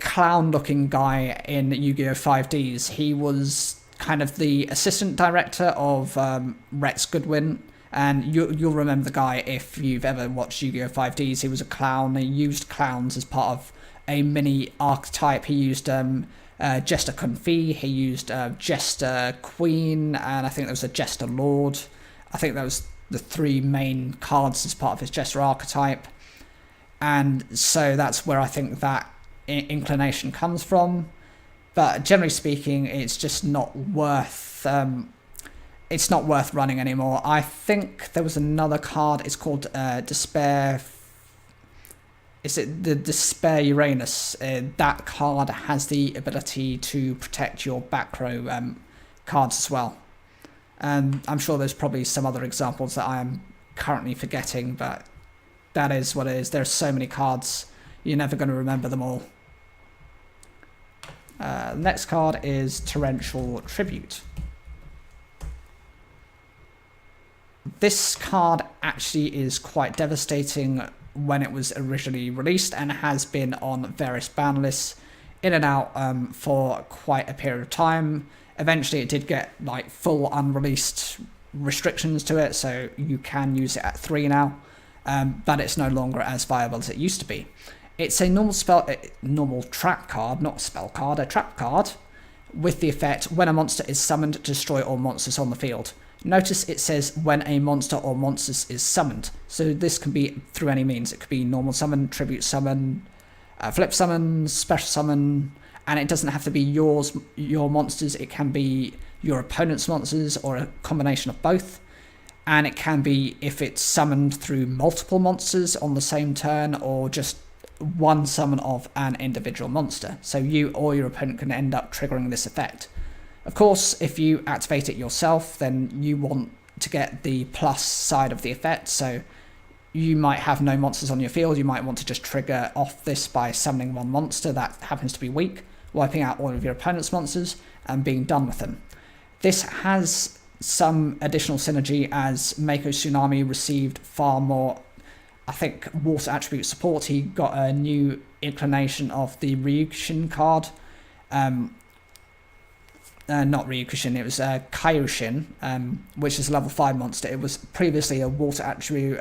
clown-looking guy in Yu-Gi-Oh! 5Ds. He was kind of the assistant director of Rex Goodwin, and you'll remember the guy if you've ever watched Yu-Gi-Oh! 5Ds. He was a clown. He used clowns as part of a mini archetype. He used Jester Confi, he used Jester Queen, and I think there was a Jester Lord. I think that was the three main cards as part of his Jester archetype. And so that's where I think that inclination comes from. But generally speaking, it's just not worth it's not worth running anymore. I think there was another card, it's called Despair. Is it the Despair Uranus? That card has the ability to protect your back row cards as well. And I'm sure there's probably some other examples that I am currently forgetting, but that is what it is. There's so many cards, you're never going to remember them all. Next card is Torrential Tribute. This card actually is quite devastating when it was originally released and has been on various ban lists in and out for quite a period of time. Eventually it did get like full unreleased restrictions to it, so you can use it at 3 now, but it's no longer as viable as it used to be. It's a normal trap card, not a spell card, a trap card, with the effect, when a monster is summoned, destroy all monsters on the field. Notice it says when a monster or monsters is summoned, so this can be through any means. It could be normal summon, tribute summon, flip summon, special summon, and it doesn't have to be your monsters, it can be your opponent's monsters or a combination of both. And it can be if it's summoned through multiple monsters on the same turn, or just one summon of an individual monster. So you or your opponent can end up triggering this effect. Of course, if you activate it yourself, then you want to get the plus side of the effect. So you might have no monsters on your field. You might want to just trigger off this by summoning one monster that happens to be weak, wiping out all of your opponent's monsters and being done with them. This has some additional synergy as Mako Tsunami received far more, I think, water attribute support. He got a new inclination of the Ryukushin card. Not Ryukushin, it was Kaioshin, which is a level 5 monster. It was previously a water attribute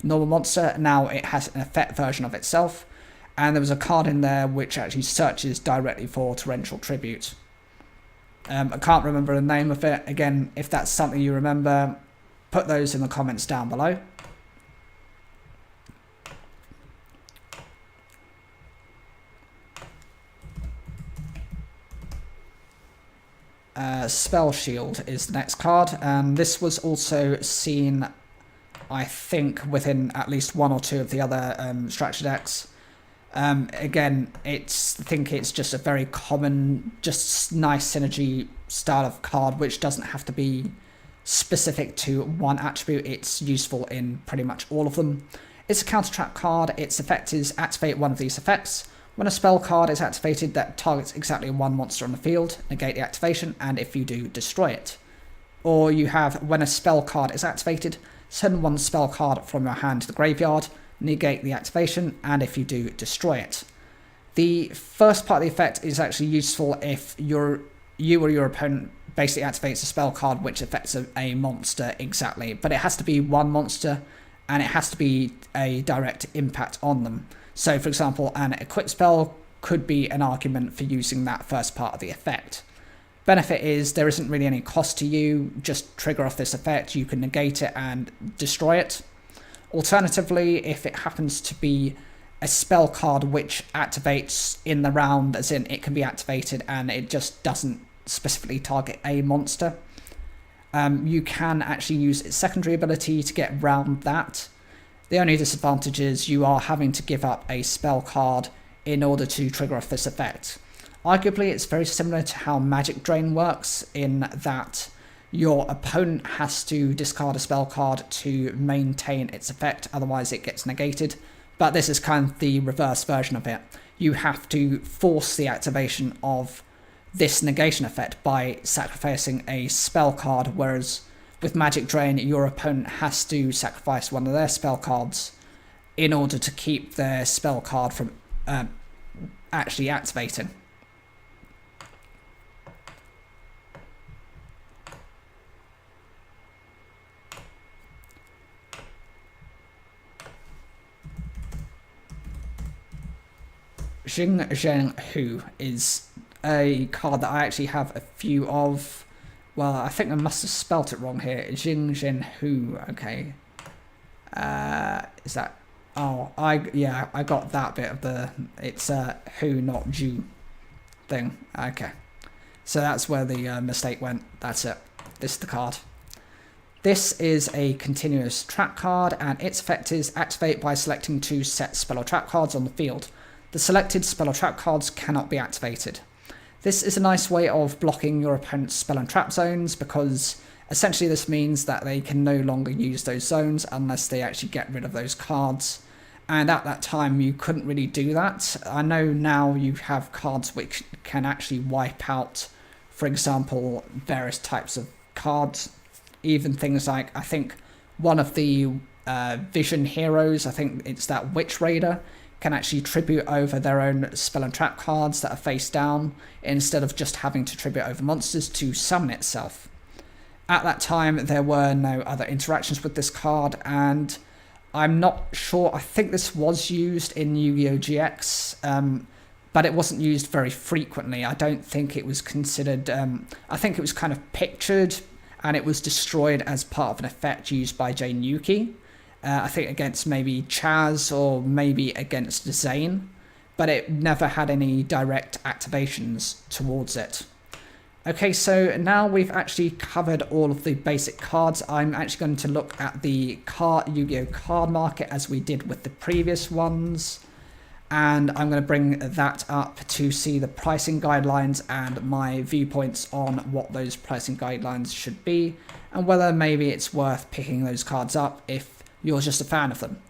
normal monster. Now it has an effect version of itself. And there was a card in there which actually searches directly for Torrential Tribute. I can't remember the name of it. Again, if that's something you remember, put those in the comments down below. Spell Shield is the next card, and this was also seen, I think, within at least one or two of the other structure decks. Again, I think it's just a very common, just nice synergy style of card, which doesn't have to be specific to one attribute. It's useful in pretty much all of them. It's a counter trap card. Its effect is activate one of these effects. When a spell card is activated that targets exactly one monster on the field, negate the activation, and if you do, destroy it. Or you have, when a spell card is activated, send one spell card from your hand to the graveyard, negate the activation, and if you do, destroy it. The first part of the effect is actually useful if you or your opponent basically activates a spell card which affects a monster exactly, but it has to be one monster, and it has to be a direct impact on them. So, for example, an equip spell could be an argument for using that first part of the effect. Benefit is there isn't really any cost to you, just trigger off this effect, you can negate it and destroy it. Alternatively, if it happens to be a spell card which activates in the round, as in it can be activated and it just doesn't specifically target a monster, you can actually use its secondary ability to get around that. The only disadvantage is you are having to give up a spell card in order to trigger off this effect. Arguably, it's very similar to how Magic Drain works, in that your opponent has to discard a spell card to maintain its effect, otherwise it gets negated. But this is kind of the reverse version of it. You have to force the activation of this negation effect by sacrificing a spell card, whereas with Magic Drain, your opponent has to sacrifice one of their spell cards in order to keep their spell card from actually activating. yugioh is a card that I actually have a few of. Well, I think I must have spelt it wrong here. Yugioh. Okay. Is that? Oh, I got that bit of the. It's who, not Jew thing. Okay. So that's where the mistake went. That's it. This is the card. This is a continuous trap card, and its effect is activate by selecting 2 set spell or trap cards on the field. The selected spell or trap cards cannot be activated. This is a nice way of blocking your opponent's spell and trap zones, because essentially this means that they can no longer use those zones unless they actually get rid of those cards. And at that time you couldn't really do that. I know now you have cards which can actually wipe out, for example, various types of cards. Even things like, I think one of the vision heroes, I think it's that Witch Raider, can actually tribute over their own spell and trap cards that are face down, instead of just having to tribute over monsters to summon itself. At that time, there were no other interactions with this card, and I'm not sure, I think this was used in Yu-Gi-Oh! GX, but it wasn't used very frequently. I don't think it was considered, I think it was kind of pictured, and it was destroyed as part of an effect used by Jane Yuki. I think against maybe Chaz or maybe against Zane, but it never had any direct activations towards it. Okay, so now we've actually covered all of the basic cards. I'm actually going to look at the Yu-Gi-Oh! Card market as we did with the previous ones. And I'm going to bring that up to see the pricing guidelines and my viewpoints on what those pricing guidelines should be, and whether maybe it's worth picking those cards up if you're just a fan of them.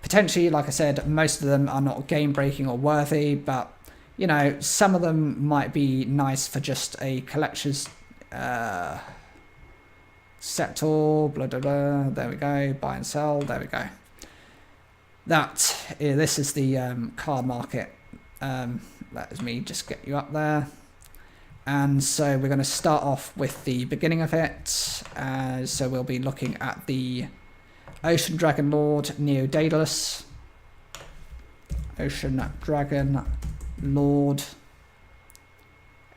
Potentially, like I said, most of them are not game breaking or worthy, but you know, some of them might be nice for just a collector's settle, blah blah blah, there we go, buy and sell, there we go. This is the card market. Let me just get you up there. And so we're going to start off with the beginning of it. So we'll be looking at the Ocean Dragon Lord Neo Daedalus. Ocean Dragon Lord.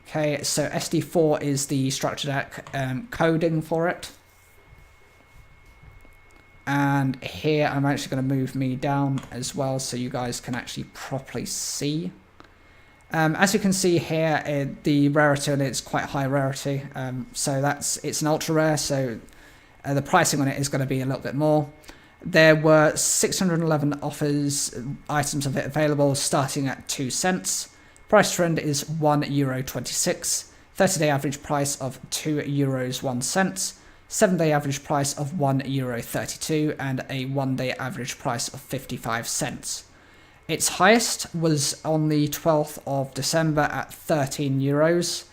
Okay, so SD4 is the structure deck coding for it. And here I'm actually going to move me down as well so you guys can actually properly see. As you can see here, the rarity on it is quite high rarity. So it's an ultra rare, so the pricing on it is going to be a little bit more. There were 611 items of it available, starting at 2 cents. Price trend is €1.26. 30-day average price of €2 1 cent. 7-day average price of €1.32 and a 1-day average price of 55 cents. Its highest was on the 12th of December at €13.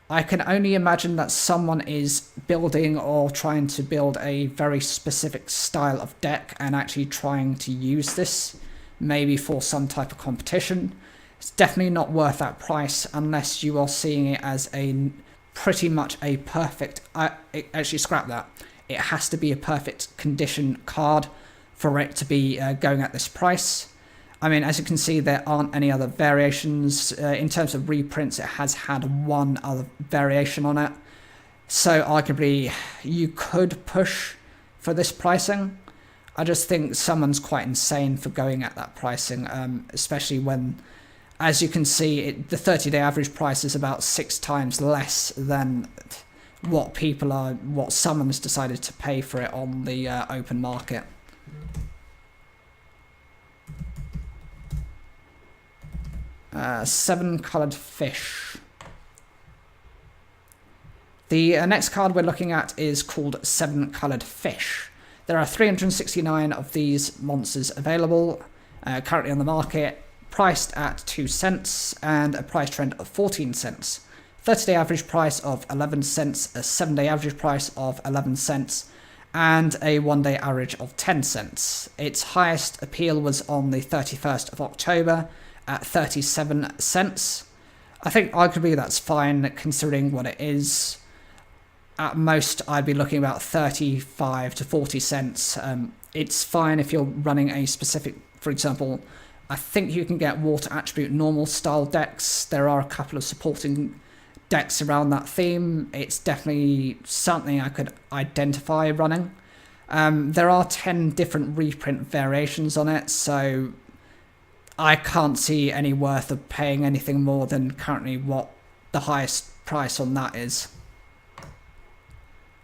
I can only imagine that someone is building or trying to build a very specific style of deck and actually trying to use this, maybe for some type of competition. It's definitely not worth that price unless you are seeing it as a pretty much a perfect, actually scrap that, it has to be a perfect condition card for it to be going at this price. I mean, as you can see, there aren't any other variations. In terms of reprints, it has had one other variation on it, so arguably you could push for this pricing. I just think someone's quite insane for going at that pricing, especially when, as you can see, the 30-day average price is about 6 times less than what someone's decided to pay for it on the open market. Seven Colored Fish. The next card we're looking at is called 7 Colored Fish. There are 369 of these monsters available, currently on the market, priced at 2 cents and a price trend of 14 cents. 30-day average price of 11 cents, a 7-day average price of 11 cents, and a 1-day average of 10 cents. Its highest appeal was on the 31st of October at 37 cents. I think arguably that's fine considering what it is. At most, I'd be looking about 35 to 40 cents. It's fine if you're running a specific, for example, I think you can get water attribute normal style decks. There are a couple of supporting decks around that theme. It's definitely something I could identify running. There are 10 different reprint variations on it, so I can't see any worth of paying anything more than currently what the highest price on that is.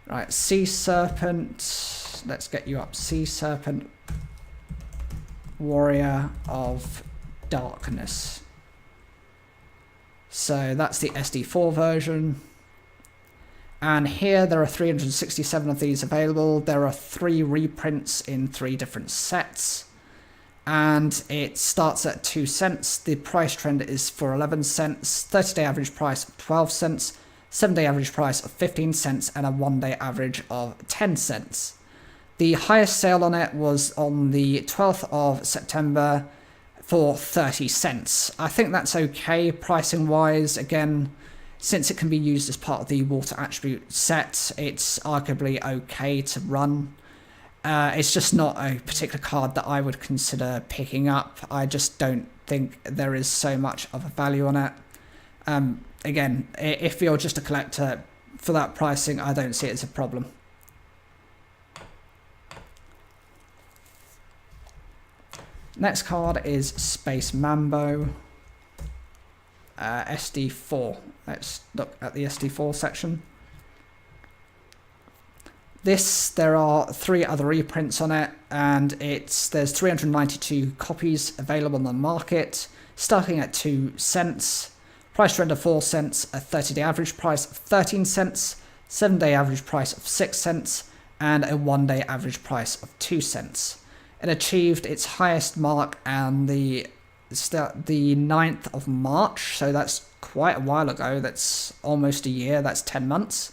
Right, Sea Serpent. Let's get you up. Sea Serpent, Warrior of Darkness. So that's the SD4 version. And here there are 367 of these available. There are 3 reprints in 3 different sets. And it starts at 2 cents. The price trend is for 11 cents, 30-day average price of 12 cents, 7-day average price of 15 cents, and a 1-day average of 10 cents. The highest sale on it was on the 12th of September for 30 cents. I think that's okay pricing wise. Again, since it can be used as part of the water attribute set, it's arguably okay to run. It's just not a particular card that I would consider picking up. I just don't think there is so much of a value on it. Again, if you're just a collector, for that pricing, I don't see it as a problem. Next card is Space Mambo, SD4. Let's look at the SD4 section. There are 3 other reprints on it, and there's 392 copies available on the market, starting at 2 cents. Price trend of 4 cents, a 30-day average price of 13 cents, 7-day average price of 6 cents, and a 1-day average price of 2 cents. It achieved its highest mark on the 9th of March, so that's quite a while ago. That's almost a year, that's 10 months,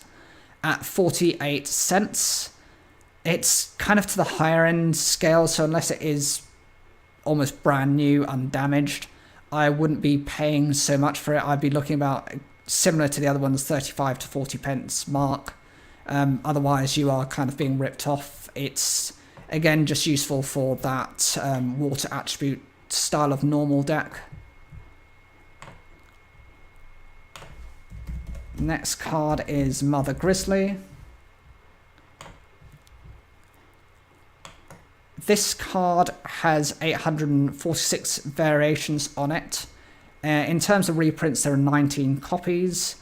at 48 cents. It's kind of to the higher end scale, so unless it is almost brand new, undamaged, I wouldn't be paying so much for it. I'd be looking about similar to the other ones, 35 to 40 pence mark. Otherwise, you are kind of being ripped off. It's, again, just useful for that water attribute style of normal deck. Next card is Mother Grizzly. This card has 846 variations on it. In terms of reprints, there are 19 copies,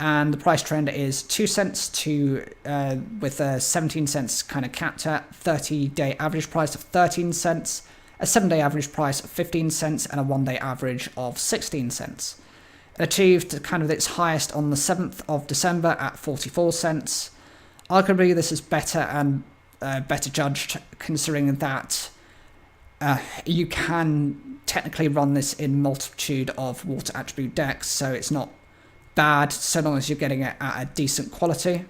and the price trend is 2 cents with a 17 cents kind of capped at, 30-day average price of 13 cents, a 7-day average price of 15 cents, and a 1-day average of 16 cents. It achieved kind of its highest on the 7th of December at 44 cents. Arguably, this is better and better judged, considering that you can technically run this in multitude of water attribute decks, so it's not bad so long as you're getting it at a decent quality.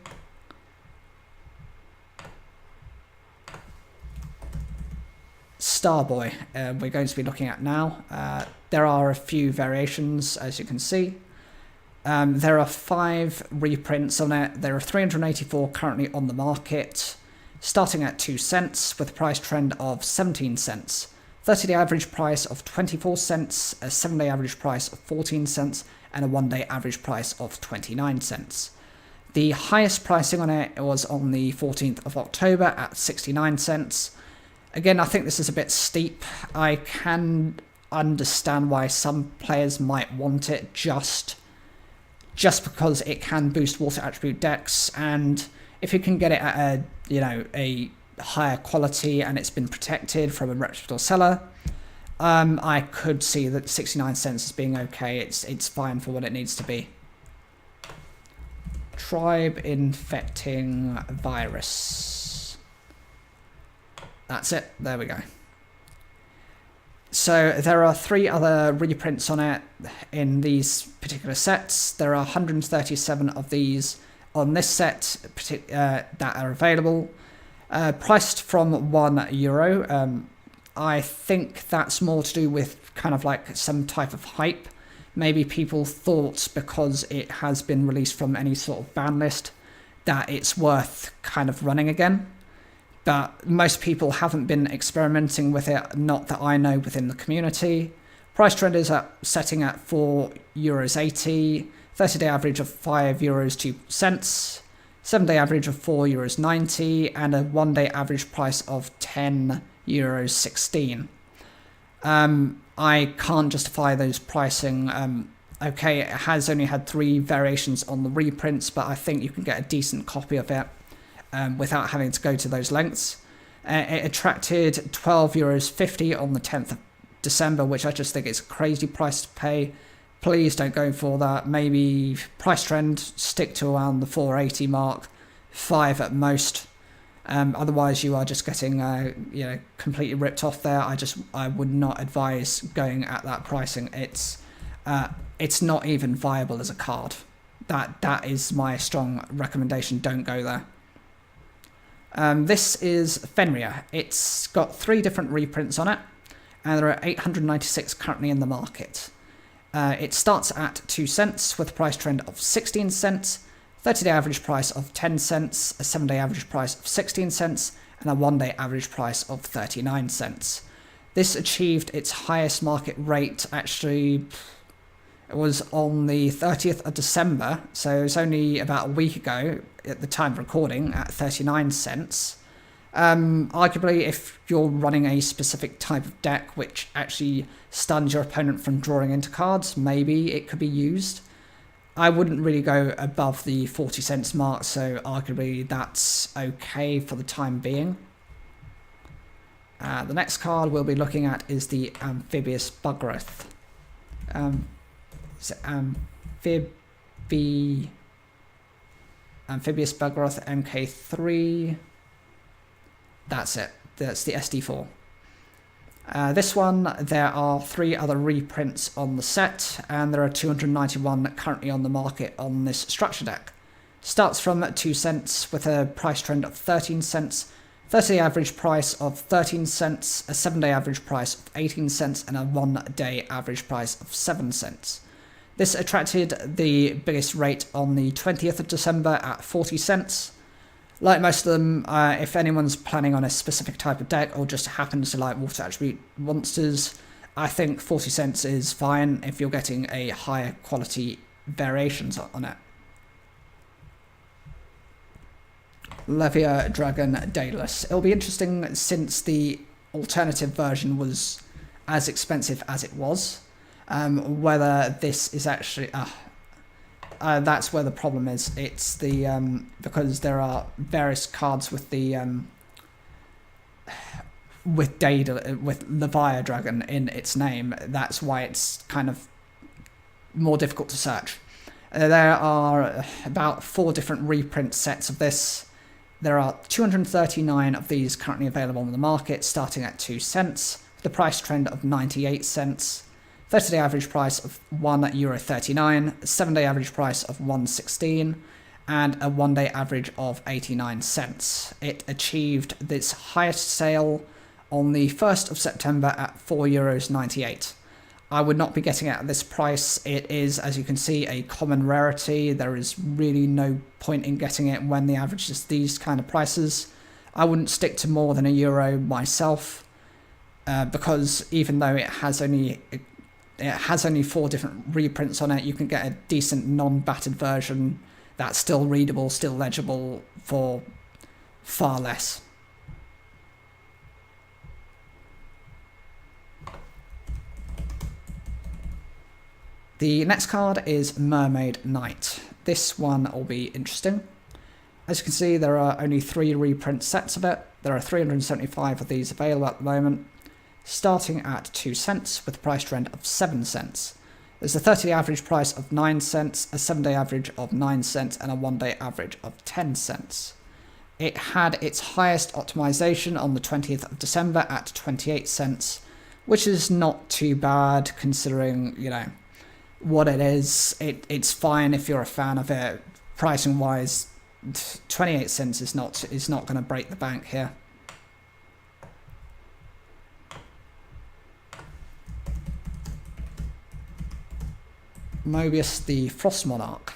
Starboy, we're going to be looking at now. There are a few variations, as you can see. There are 5 reprints on it. There are 384 currently on the market, starting at 2 cents with a price trend of 17 cents, 30-day average price of 24 cents, a 7-day average price of 14 cents, and a 1-day average price of 29 cents. The highest pricing on it was on the 14th of October at 69 cents. Again, I think this is a bit steep. I can understand why some players might want it just because it can boost water attribute decks, and if you can get it at a higher quality and it's been protected from a reputable seller, I could see that 69 cents as being okay. It's fine for what it needs to be. Tribe Infecting Virus. That's it. There we go. So there are 3 other reprints on it in these particular sets. There are 137 of these on this set that are available. Priced from €1. I think that's more to do with kind of like some type of hype. Maybe people thought because it has been released from any sort of ban list that it's worth kind of running again. but most people haven't been experimenting with it, not that I know, within the community. Price trend is setting at €4.80, 30-day average of €5 2 cents, 7-day average of €4.90, and a 1-day average price of €10.16. I can't justify those pricing. Okay, it has only had 3 variations on the reprints, but I think you can get a decent copy of it without having to go to those lengths. It attracted €12.50 on the 10th of December, which I just think is a crazy price to pay. Please don't go for that. Maybe price trend, stick to around the 480 mark, 5 at most. Otherwise, you are just getting completely ripped off there. I would not advise going at that pricing. It's not even viable as a card. That is my strong recommendation. Don't go there. This is Fenrir. It's got 3 different reprints on it, and there are 896 currently in the market. It starts at 2 cents with a price trend of 16 cents, 30-day average price of 10 cents, a 7-day average price of 16 cents, and a 1-day average price of 39 cents. This achieved its highest market rate, actually, it was on the 30th of December, so it was only about a week ago at the time of recording, at 39 cents. Arguably, if you're running a specific type of deck which actually stuns your opponent from drawing into cards, maybe it could be used. I wouldn't really go above the 40 cents mark, so arguably that's okay for the time being. The next card we'll be looking at is the Amphibious Buggrowth. Amphibious Buggrowth MK3. That's it. That's the SD4. This one, there are 3 other reprints on the set, and there are 291 currently on the market on this structure deck. Starts from 2 cents with a price trend of 13 cents, 30-day average price of 13 cents, a 7-day average price of 18 cents, and a 1-day average price of 7 cents. This attracted the biggest rate on the 20th of December at 40 cents. Like most of them, if anyone's planning on a specific type of deck or just happens to like water attribute monsters, I think 40 cents is fine if you're getting a higher quality variations on it. Levia Dragon Daedalus. It'll be interesting since the alternative version was as expensive as it was. Whether this is actually... that's where the problem is. It's the because there are various cards with the with Levia Dragon in its name. That's why it's kind of more difficult to search. There are about 4 different reprint sets of this. There are 239 of these currently available on the market, starting at 2 cents, with a price trend of 98 cents. 30-day average price of €1.39, a 7-day average price of €1.16, and a 1-day average of 89 cents. It achieved its highest sale on the 1st of September at €4.98. I would not be getting it at this price. It is, as you can see, a common rarity. There is really no point in getting it when the average is these kind of prices. I wouldn't stick to more than €1 myself, because even though it has only 4 different reprints on it, you can get a decent non-battered version that's still readable, still legible for far less. The next card is Mermaid Knight. This one will be interesting. As you can see, there are only 3 reprint sets of it. There are 375 of these available at the moment, starting at 2 cents with a price trend of 7 cents. There's a 30-day average price of 9 cents, a 7-day average of 9 cents, and a 1-day average of 10 cents. It had its highest optimization on the 20th of December at 28 cents, which is not too bad considering, what it is. It's fine if you're a fan of it. Pricing wise, 28 cents is not going to break the bank here. Mobius the Frost Monarch.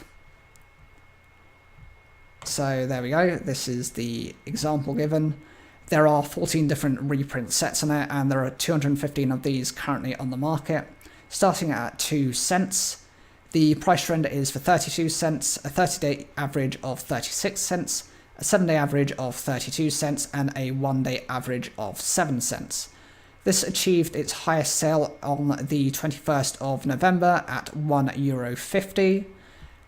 So there we go. This is the example given. There are 14 different reprint sets on it, and there are 215 of these currently on the market, starting at 2 cents. The price trend is for 32 cents, a 30-day average of 36 cents, a 7-day average of 32 cents, and a 1-day average of 7 cents. This achieved its highest sale on the 21st of November at €1.50,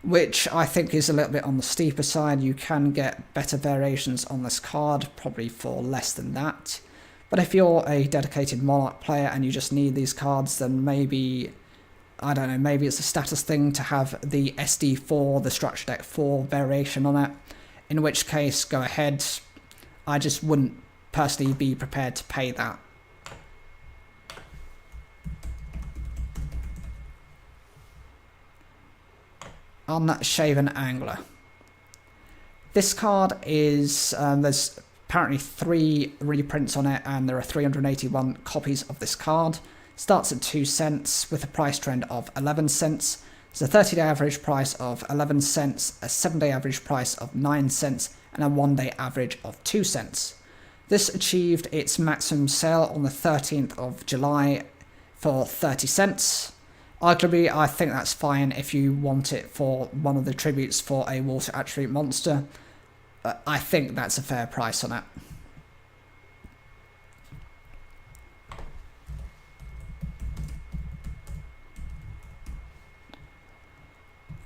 which I think is a little bit on the steeper side. You can get better variations on this card, probably for less than that. But if you're a dedicated Monarch player and you just need these cards, then maybe, I don't know, maybe it's a status thing to have the SD4, the Structure Deck 4 variation on it, in which case, go ahead. I just wouldn't personally be prepared to pay that. Unshaven Angler. This card is, there's apparently 3 reprints on it, and there are 381 copies of this card. Starts at 2 cents with a price trend of 11 cents. There's a 30-day average price of 11 cents, a 7-day average price of 9 cents, and a 1-day average of 2 cents. This achieved its maximum sale on the 13th of July for 30 cents. Arguably, I think that's fine if you want it for one of the tributes for a water attribute monster. I think that's a fair price on it.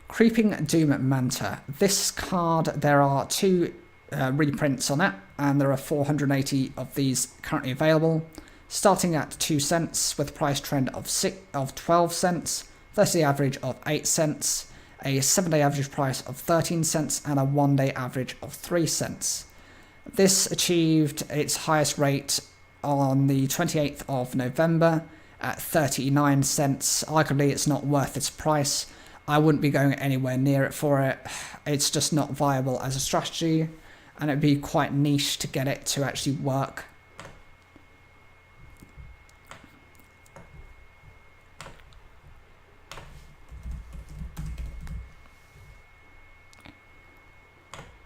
Creeping Doom Manta. This card, there are 2 reprints on it, and there are 480 of these currently available. Starting at 2 cents with a price trend of 12 cents, 30-day average of 8 cents, a 7-day average price of 13 cents, and a 1-day average of 3 cents. This achieved its highest rate on the 28th of November at 39 cents. Arguably, it's not worth its price. I wouldn't be going anywhere near it for it. It's just not viable as a strategy, and it'd be quite niche to get it to actually work.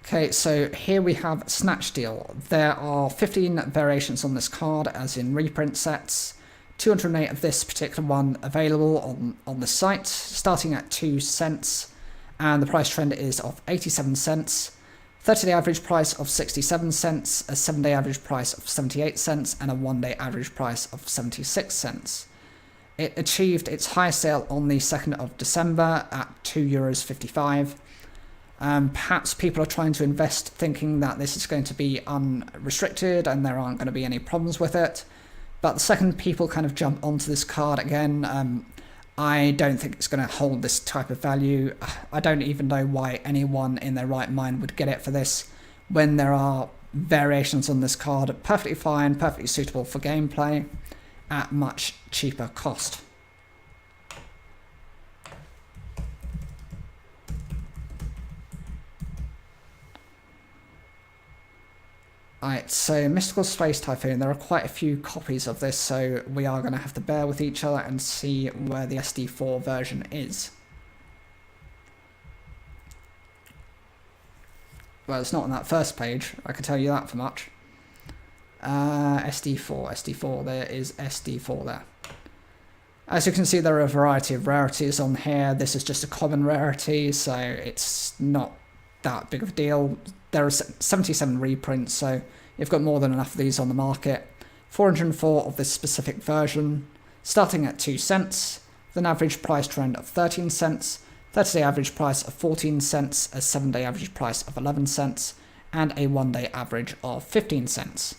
Okay, so here we have Snatch Deal. There are 15 variations on this card, as in reprint sets. 208 of this particular one available on the site, starting at 2 cents, and the price trend is of 87 cents. 30-day average price of 67 cents, a 7-day average price of 78 cents, and a 1-day average price of 76 cents. It achieved its highest sale on the 2nd of December at €2.55. Perhaps people are trying to invest thinking that this is going to be unrestricted and there aren't going to be any problems with it. But the second people kind of jump onto this card again, I don't think it's going to hold this type of value. I don't even know why anyone in their right mind would get it for this, when there are variations on this card perfectly fine, perfectly suitable for gameplay, at much cheaper cost. Alright, so Mystical Space Typhoon, there are quite a few copies of this, so we are going to have to bear with each other and see where the SD4 version is. Well, it's not on that first page, I can tell you that for much. SD4, there is SD4 there. As you can see, there are a variety of rarities on here. This is just a common rarity, so it's not that big of a deal. There are 77 reprints, so you've got more than enough of these on the market. 404 of this specific version, starting at 2 cents, with an average price trend of 13 cents, 30-day average price of 14 cents, a 7-day average price of 11 cents, and a 1-day average of 15 cents.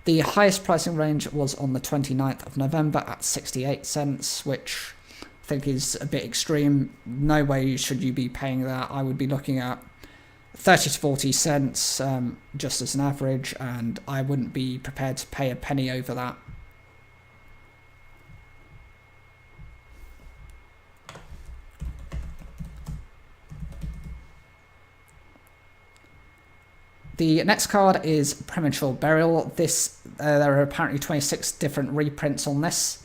The highest pricing range was on the 29th of November at 68 cents, which I think is a bit extreme. No way should you be paying that. I would be looking at 30 to 40 cents just as an average, and I wouldn't be prepared to pay a penny over that. The next card is Premature Burial. There are apparently 26 different reprints on this.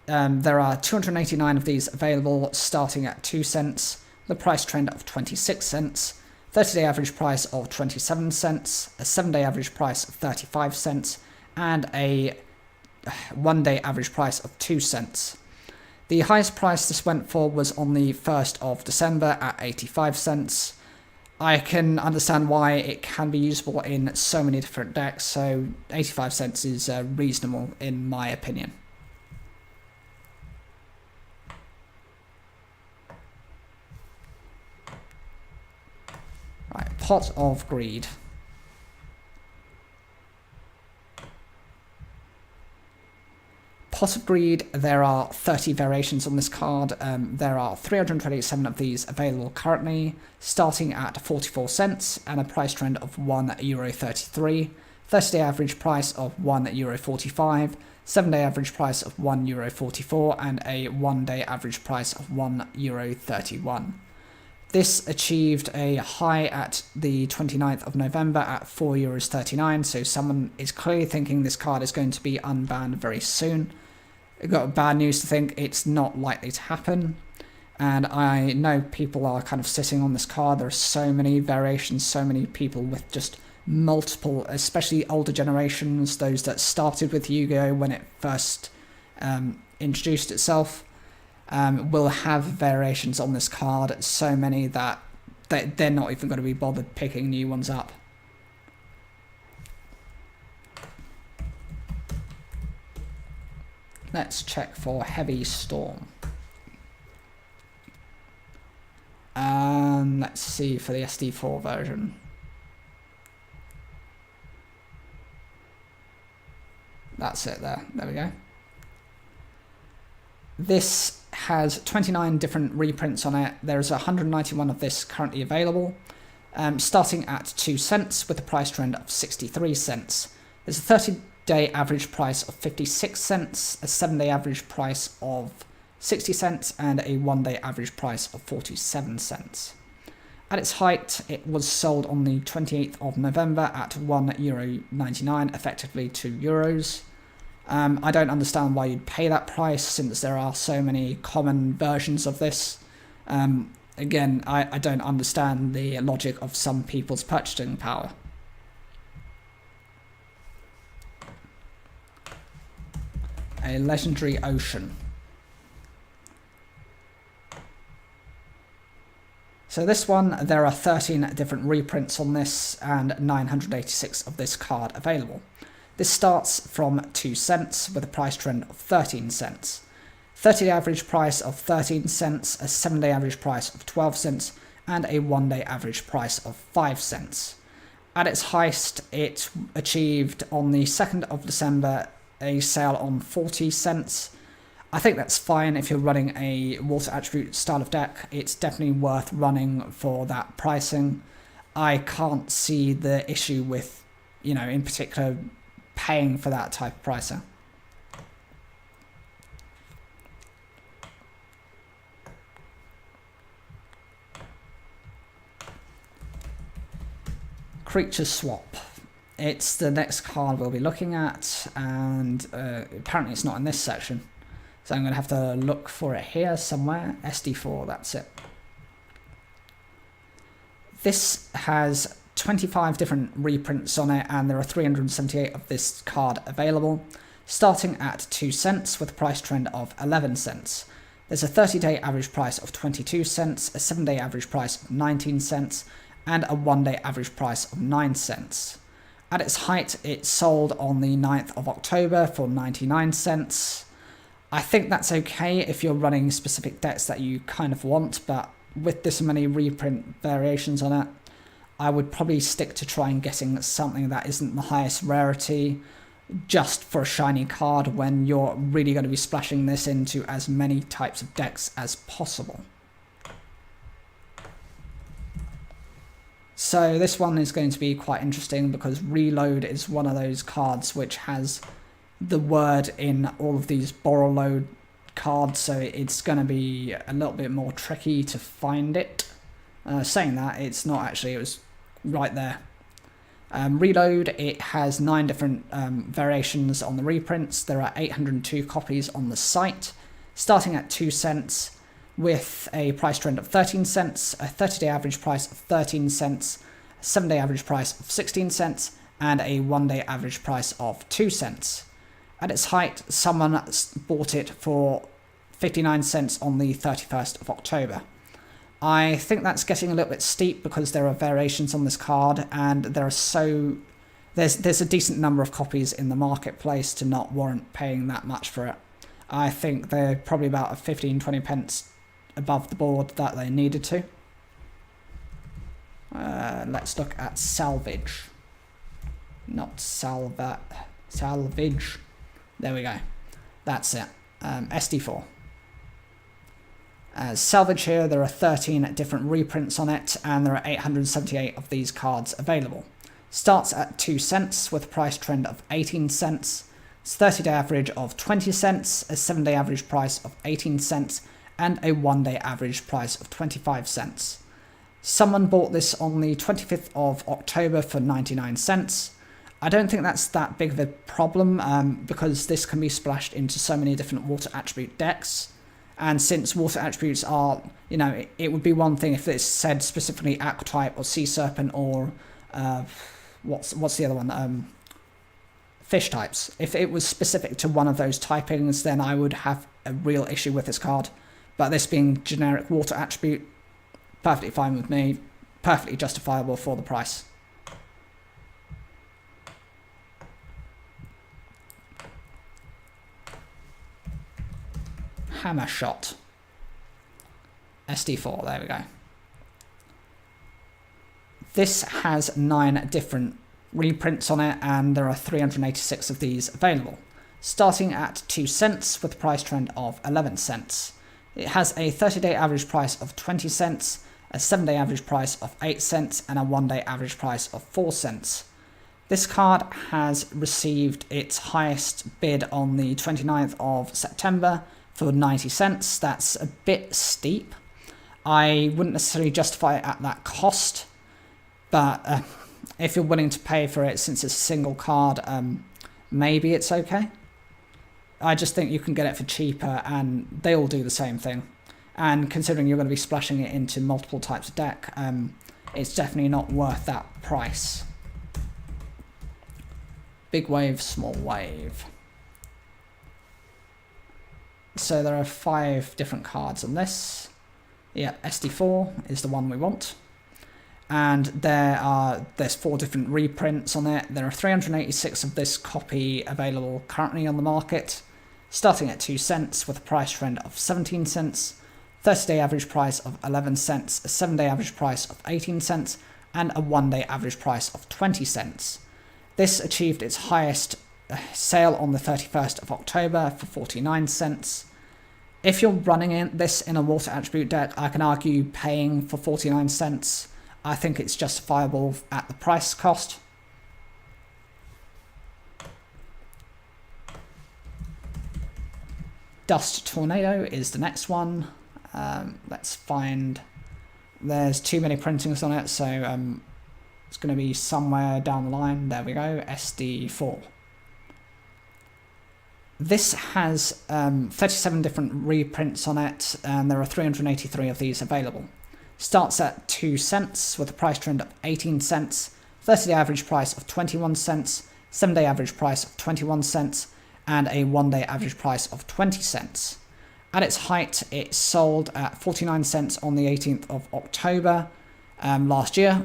There are 289 of these available, starting at 2 cents, the price trend of 26 cents, 30-day average price of 27 cents, a 7-day average price of 35 cents, and a 1-day average price of 2 cents. The highest price this went for was on the 1st of December at 85 cents. I can understand why it can be usable in so many different decks, so 85 cents is reasonable in my opinion. Right, Pot of Greed. Pot of Greed, there are 30 variations on this card. There are 327 of these available currently, starting at 44 cents and a price trend of €1.33, 30-day average price of €1.45, 7-day average price of €1.44, and a 1-day average price of €1.31. This achieved a high at the 29th of November at €4.39, so someone is clearly thinking this card is going to be unbanned very soon. I've got bad news to think it's not likely to happen, and I know people are kind of sitting on this card. There are so many variations, so many people with just multiple, especially older generations, those that started with Yu-Gi-Oh! When it first introduced itself, will have variations on this card, so many that they're not even going to be bothered picking new ones up. Let's check for Heavy Storm. And let's see for the SD4 version. That's it there. There we go. This has 29 different reprints on it. There's 191 of this currently available, starting at 2 cents with a price trend of 63 cents. There's a 30-day average price of 56 cents, a 7-day average price of 60 cents, and a 1-day average price of 47 cents. At its height, it was sold on the 28th of November at €1.99, effectively €2. I don't understand why you'd pay that price, since there are so many common versions of this. Again, I don't understand the logic of some people's purchasing power. A Legendary Ocean. So this one, there are 13 different reprints on this and 986 of this card available. This starts from 2 cents with a price trend of 13 cents. 30-day average price of 13 cents, a 7-day average price of 12 cents, and a 1-day average price of 5 cents. At its highest, it achieved on the 2nd of December a sale on 40 cents. I think that's fine if you're running a water attribute style of deck. It's definitely worth running for that pricing. I can't see the issue with, in particular, paying for that type of pricing. Creature Swap. It's the next card we'll be looking at, and apparently it's not in this section. So I'm going to have to look for it here somewhere. SD4, that's it. This has 25 different reprints on it, and there are 378 of this card available, starting at 2 cents with a price trend of 11 cents. There's a 30-day average price of 22 cents, a 7-day average price of 19 cents, and a 1-day average price of 9 cents. At its height, it sold on the 9th of October for 99 cents. I think that's okay if you're running specific decks that you kind of want, but with this many reprint variations on it, I would probably stick to trying getting something that isn't the highest rarity just for a shiny card when you're really going to be splashing this into as many types of decks as possible. So this one is going to be quite interesting because Reload is one of those cards which has the word in all of these borrow load cards, so it's going to be a little bit more tricky to find it. Saying that, it's not actually, it was right there. Reload, it has 9 different variations on the reprints. There are 802 copies on the site, starting at 2 cents. with a price trend of 13 cents, a 30-day average price of 13 cents, a 7-day average price of 16 cents, and a 1-day average price of 2 cents. At its height, someone bought it for 59 cents on the 31st of October. I think that's getting a little bit steep because there are variations on this card, and there's a decent number of copies in the marketplace to not warrant paying that much for it. I think they're probably about 15-20 pence above the board that they needed to. Let's look at salvage. Not salvage. There we go. That's it. SD4. Salvage here, there are 13 different reprints on it, and there are 878 of these cards available. Starts at 2 cents with a price trend of 18 cents. It's 30-day average of 20 cents, a 7-day average price of 18 cents, and a 1-day average price of 25 cents. Someone bought this on the 25th of October for 99 cents. I don't think that's that big of a problem because this can be splashed into so many different water attribute decks. And since water attributes are, it would be one thing if it said specifically Aqua type or Sea Serpent or what's the other one? Fish types. If it was specific to one of those typings, then I would have a real issue with this card. But this being generic water attribute, perfectly fine with me, perfectly justifiable for the price. Hammer Shot. SD4, there we go. This has 9 different reprints on it, and there are 386 of these available. Starting at 2 cents with a price trend of 11 cents. It has a 30-day average price of 20 cents, a 7-day average price of 8 cents, and a 1-day average price of 4 cents. This card has received its highest bid on the 29th of September for 90 cents. That's a bit steep. I wouldn't necessarily justify it at that cost, but if you're willing to pay for it since it's a single card, maybe it's okay. I just think you can get it for cheaper and they all do the same thing. And considering you're going to be splashing it into multiple types of deck, it's definitely not worth that price. Big wave, small wave. So there are 5 different cards on this. Yeah, SD4 is the one we want. And there's 4 different reprints on it. There are 386 of this copy available currently on the market, starting at 2 cents with a price trend of 17 cents, 30-day average price of 11 cents, a 7-day average price of 18 cents, and a 1-day average price of 20 cents. This achieved its highest sale on the 31st of October for 49 cents. If you're running this in a water attribute deck, I can argue paying for 49 cents. I think it's justifiable at the price cost. Dust Tornado is the next one. Let's find... There's too many printings on it, so it's going to be somewhere down the line. There we go, SD4. This has 37 different reprints on it, and there are 383 of these available. Starts at 2 cents with a price trend of 18 cents, 30-day average price of 21 cents, 7-day average price of 21 cents, and a 1-day average price of 20 cents. At its height, it sold at 49 cents on the 18th of October last year,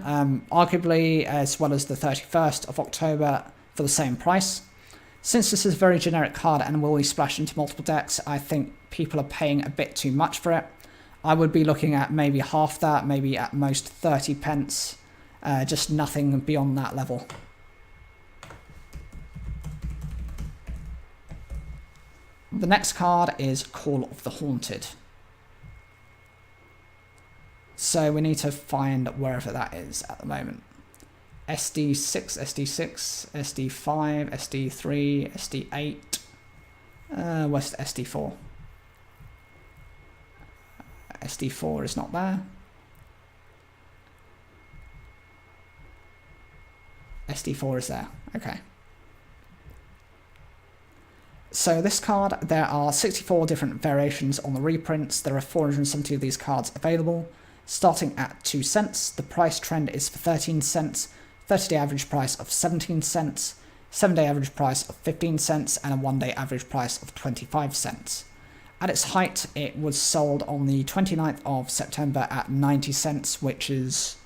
arguably as well as the 31st of October for the same price. Since this is a very generic card and will be splashed into multiple decks, I think people are paying a bit too much for it. I would be looking at maybe half that, maybe at most 30 pence, just nothing beyond that level. The next card is Call of the Haunted. So we need to find wherever that is at the moment. SD6, SD6, SD5, SD3, SD8. Where's the SD4? SD4 is not there. SD4 is there. Okay. So this card, there are 64 different variations on the reprints. There are 470 of these cards available. Starting at 2 cents, the price trend is for 13 cents, 30-day average price of 17 cents, 7-day average price of 15 cents, and a 1-day average price of 25 cents. At its height, it was sold on the 29th of September at 90 cents, which is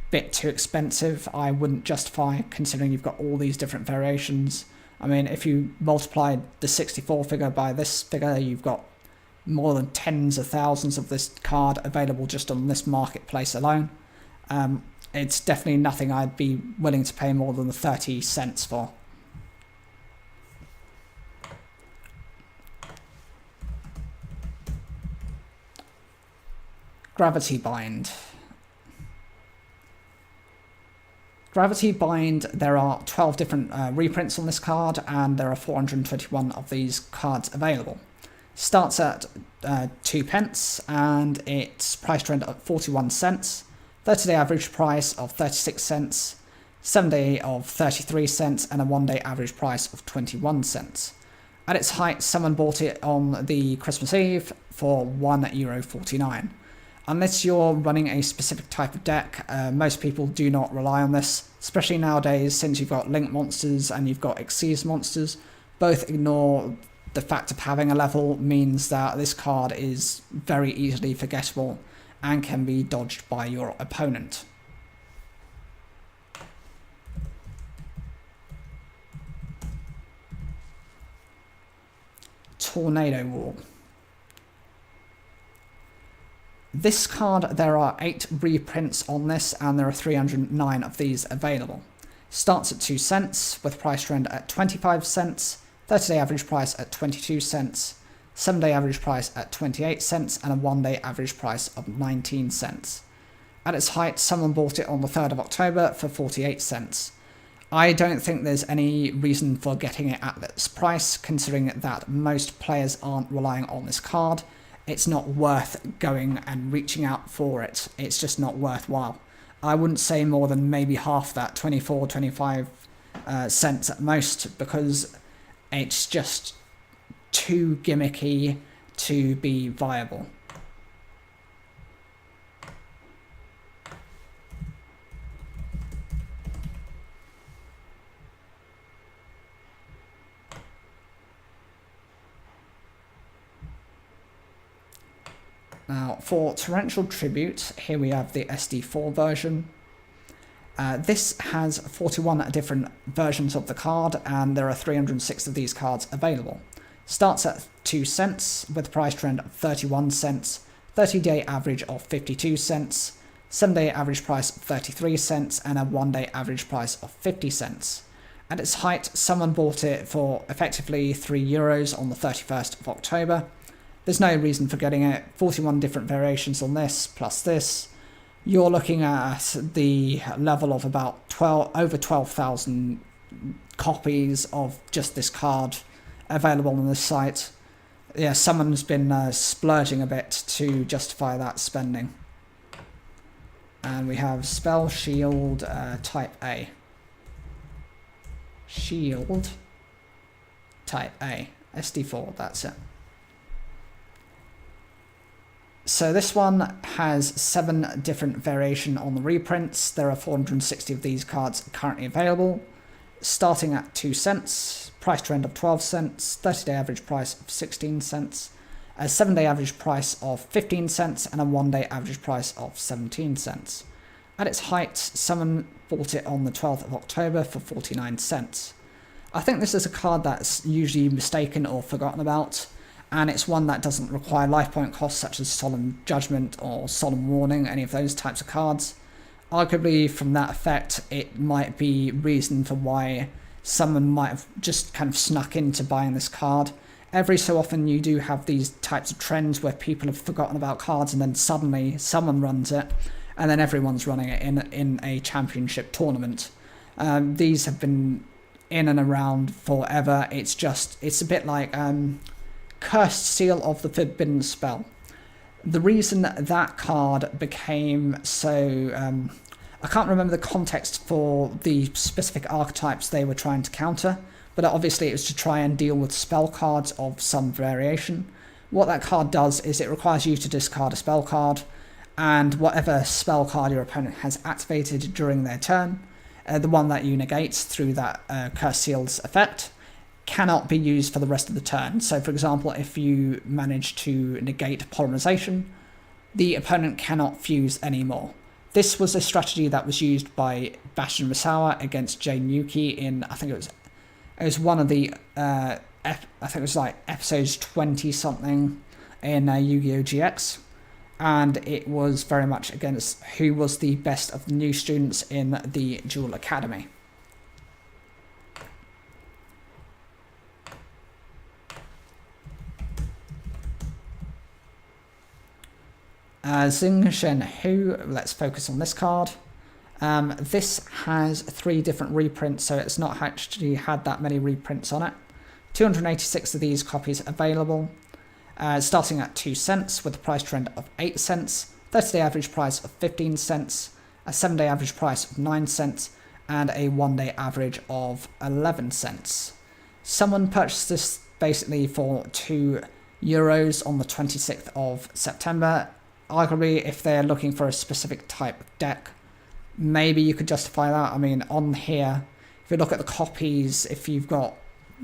a bit too expensive. I wouldn't justify, considering you've got all these different variations. I mean, if you multiply the 64 figure by this figure, you've got more than tens of thousands of this card available just on this marketplace alone. It's definitely nothing I'd be willing to pay more than the 30 cents for. Gravity Bind. Gravity Bind, there are 12 different reprints on this card, and there are 421 of these cards available. Starts at 2 pence, and its price trend at 41 cents, 30-day average price of 36 cents, 7-day of 33 cents, and a 1-day average price of 21 cents. At its height, someone bought it on the Christmas Eve for €1.49. Unless you're running a specific type of deck, most people do not rely on this, especially nowadays since you've got Link monsters and you've got Xyz monsters. Both ignore the fact of having a level means that this card is very easily forgettable and can be dodged by your opponent. Tornado Wall. This card, there are 8 reprints on this, and there are 309 of these available. Starts at 2 cents, with price trend at 25 cents, 30-day average price at 22 cents, 7-day average price at 28 cents, and a 1-day average price of 19 cents. At its height, someone bought it on the 3rd of October for 48 cents. I don't think there's any reason for getting it at this price, considering that most players aren't relying on this card. It's not worth going and reaching out for it. It's just not worthwhile. I wouldn't say more than maybe half that, 24, 25 cents at most, because it's just too gimmicky to be viable. Now, for Torrential Tribute, here we have the SD4 version. This has 41 different versions of the card, and there are 306 of these cards available. Starts at 2 cents, with price trend of 31 cents, 30-day average of 52 cents, 7-day average price of 33 cents, and a 1-day average price of 50 cents. At its height, someone bought it for effectively €3 on the 31st of October. There's no reason for getting it. 41 different variations on this, plus this. You're looking at the level of about over 12,000 copies of just this card available on this site. Yeah, someone's been splurging a bit to justify that spending. And we have Spell Shield Type A. Shield Type A. SD4, that's it. So this one has 7 different variations on the reprints. There are 460 of these cards currently available. Starting at 2 cents, price trend of 12 cents, 30-day average price of 16 cents, a 7-day average price of 15 cents, and a 1-day average price of 17 cents. At its height, someone bought it on the 12th of October for 49 cents. I think this is a card that's usually mistaken or forgotten about, and it's one that doesn't require life point costs such as Solemn Judgment or Solemn Warning, any of those types of cards. Arguably, from that effect, it might be reason for why someone might have just kind of snuck into buying this card. Every so often you do have these types of trends where people have forgotten about cards and then suddenly someone runs it, and then everyone's running it in a championship tournament. These have been in and around forever. It's a bit like Cursed Seal of the Forbidden Spell. The reason that card became so... I can't remember the context for the specific archetypes they were trying to counter, but obviously it was to try and deal with spell cards of some variation. What that card does is it requires you to discard a spell card, and whatever spell card your opponent has activated during their turn, the one that you negate through that Curse Seal's effect, cannot be used for the rest of the turn. So for example, if you manage to negate Polymerization, the opponent cannot fuse anymore. This was a strategy that was used by Bastion Misawa against Jane Yuki in, I think it was one of the, I think it was like episodes 20 something in Yu-Gi-Oh! GX. And it was very much against who was the best of the new students in the Duel Academy. Xing Shen Hu, let's focus on this card. This has 3 different reprints, so it's not actually had that many reprints on it. 286 of these copies available, starting at 2 cents with a price trend of 8 cents, 30-day average price of 15 cents, a 7-day average price of 9 cents, and a 1-day average of 11 cents. Someone purchased this basically for €2 on the 26th of September. Arguably, if they're looking for a specific type of deck, maybe you could justify that. I mean, on here, if you look at the copies, if you've got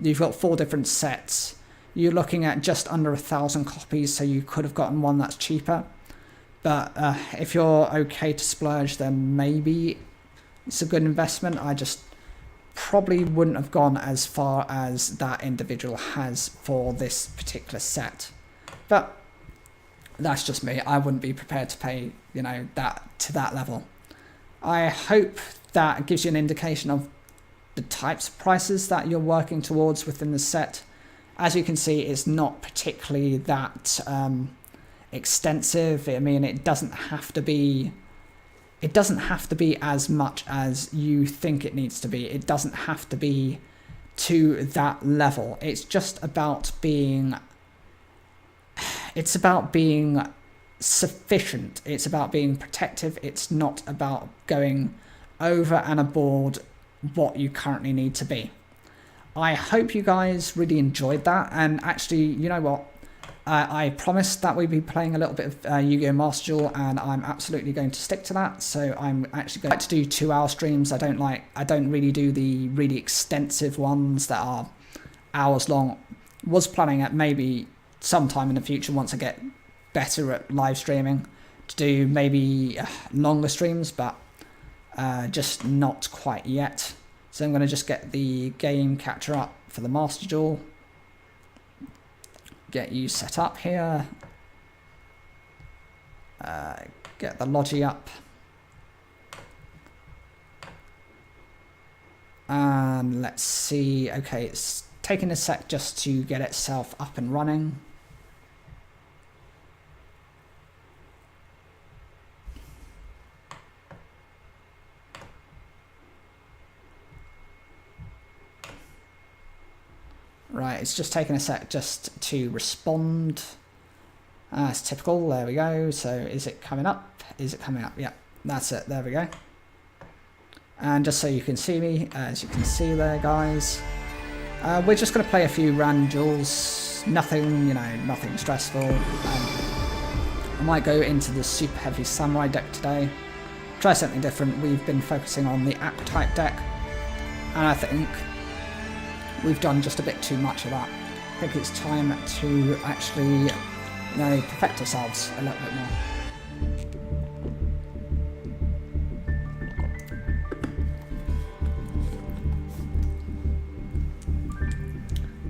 4 different sets, you're looking at just under 1,000 copies, so you could have gotten one that's cheaper. But if you're okay to splurge, then maybe it's a good investment. I just probably wouldn't have gone as far as that individual has for this particular set. But that's just me. I wouldn't be prepared to pay, that to that level. I hope that gives you an indication of the types of prices that you're working towards within the set. As you can see, it's not particularly that extensive. I mean, it doesn't have to be as much as you think it needs to be. It doesn't have to be to that level. It's just about being sufficient. It's about being protective. It's not about going over and aboard what you currently need to be. I hope you guys really enjoyed that, and actually, you know what? I promised that we'd be playing a little bit of Yu-Gi-Oh! Master Duel, and I'm absolutely going to stick to that. So I'm actually going to do 2-hour streams. I don't really do the really extensive ones that are hours long. Was planning at maybe sometime in the future, once I get better at live streaming, to do maybe longer streams, but just not quite yet. So I'm going to just get the game capture up for the Master Duel. Get you set up here. Get the Logi up. And let's see. Okay, it's taking a sec just to get itself up and running. Right, it's just taking a sec just to respond. It's typical, there we go. So is it coming up? Is it coming up? Yeah, that's it, there we go. And just so you can see me, as you can see there, guys, we're just going to play a few random duels. Nothing, nothing stressful. I might go into the super heavy samurai deck today. Try something different. We've been focusing on the Appetite deck, and I think we've done just a bit too much of that. I think it's time to actually, perfect ourselves a little bit more.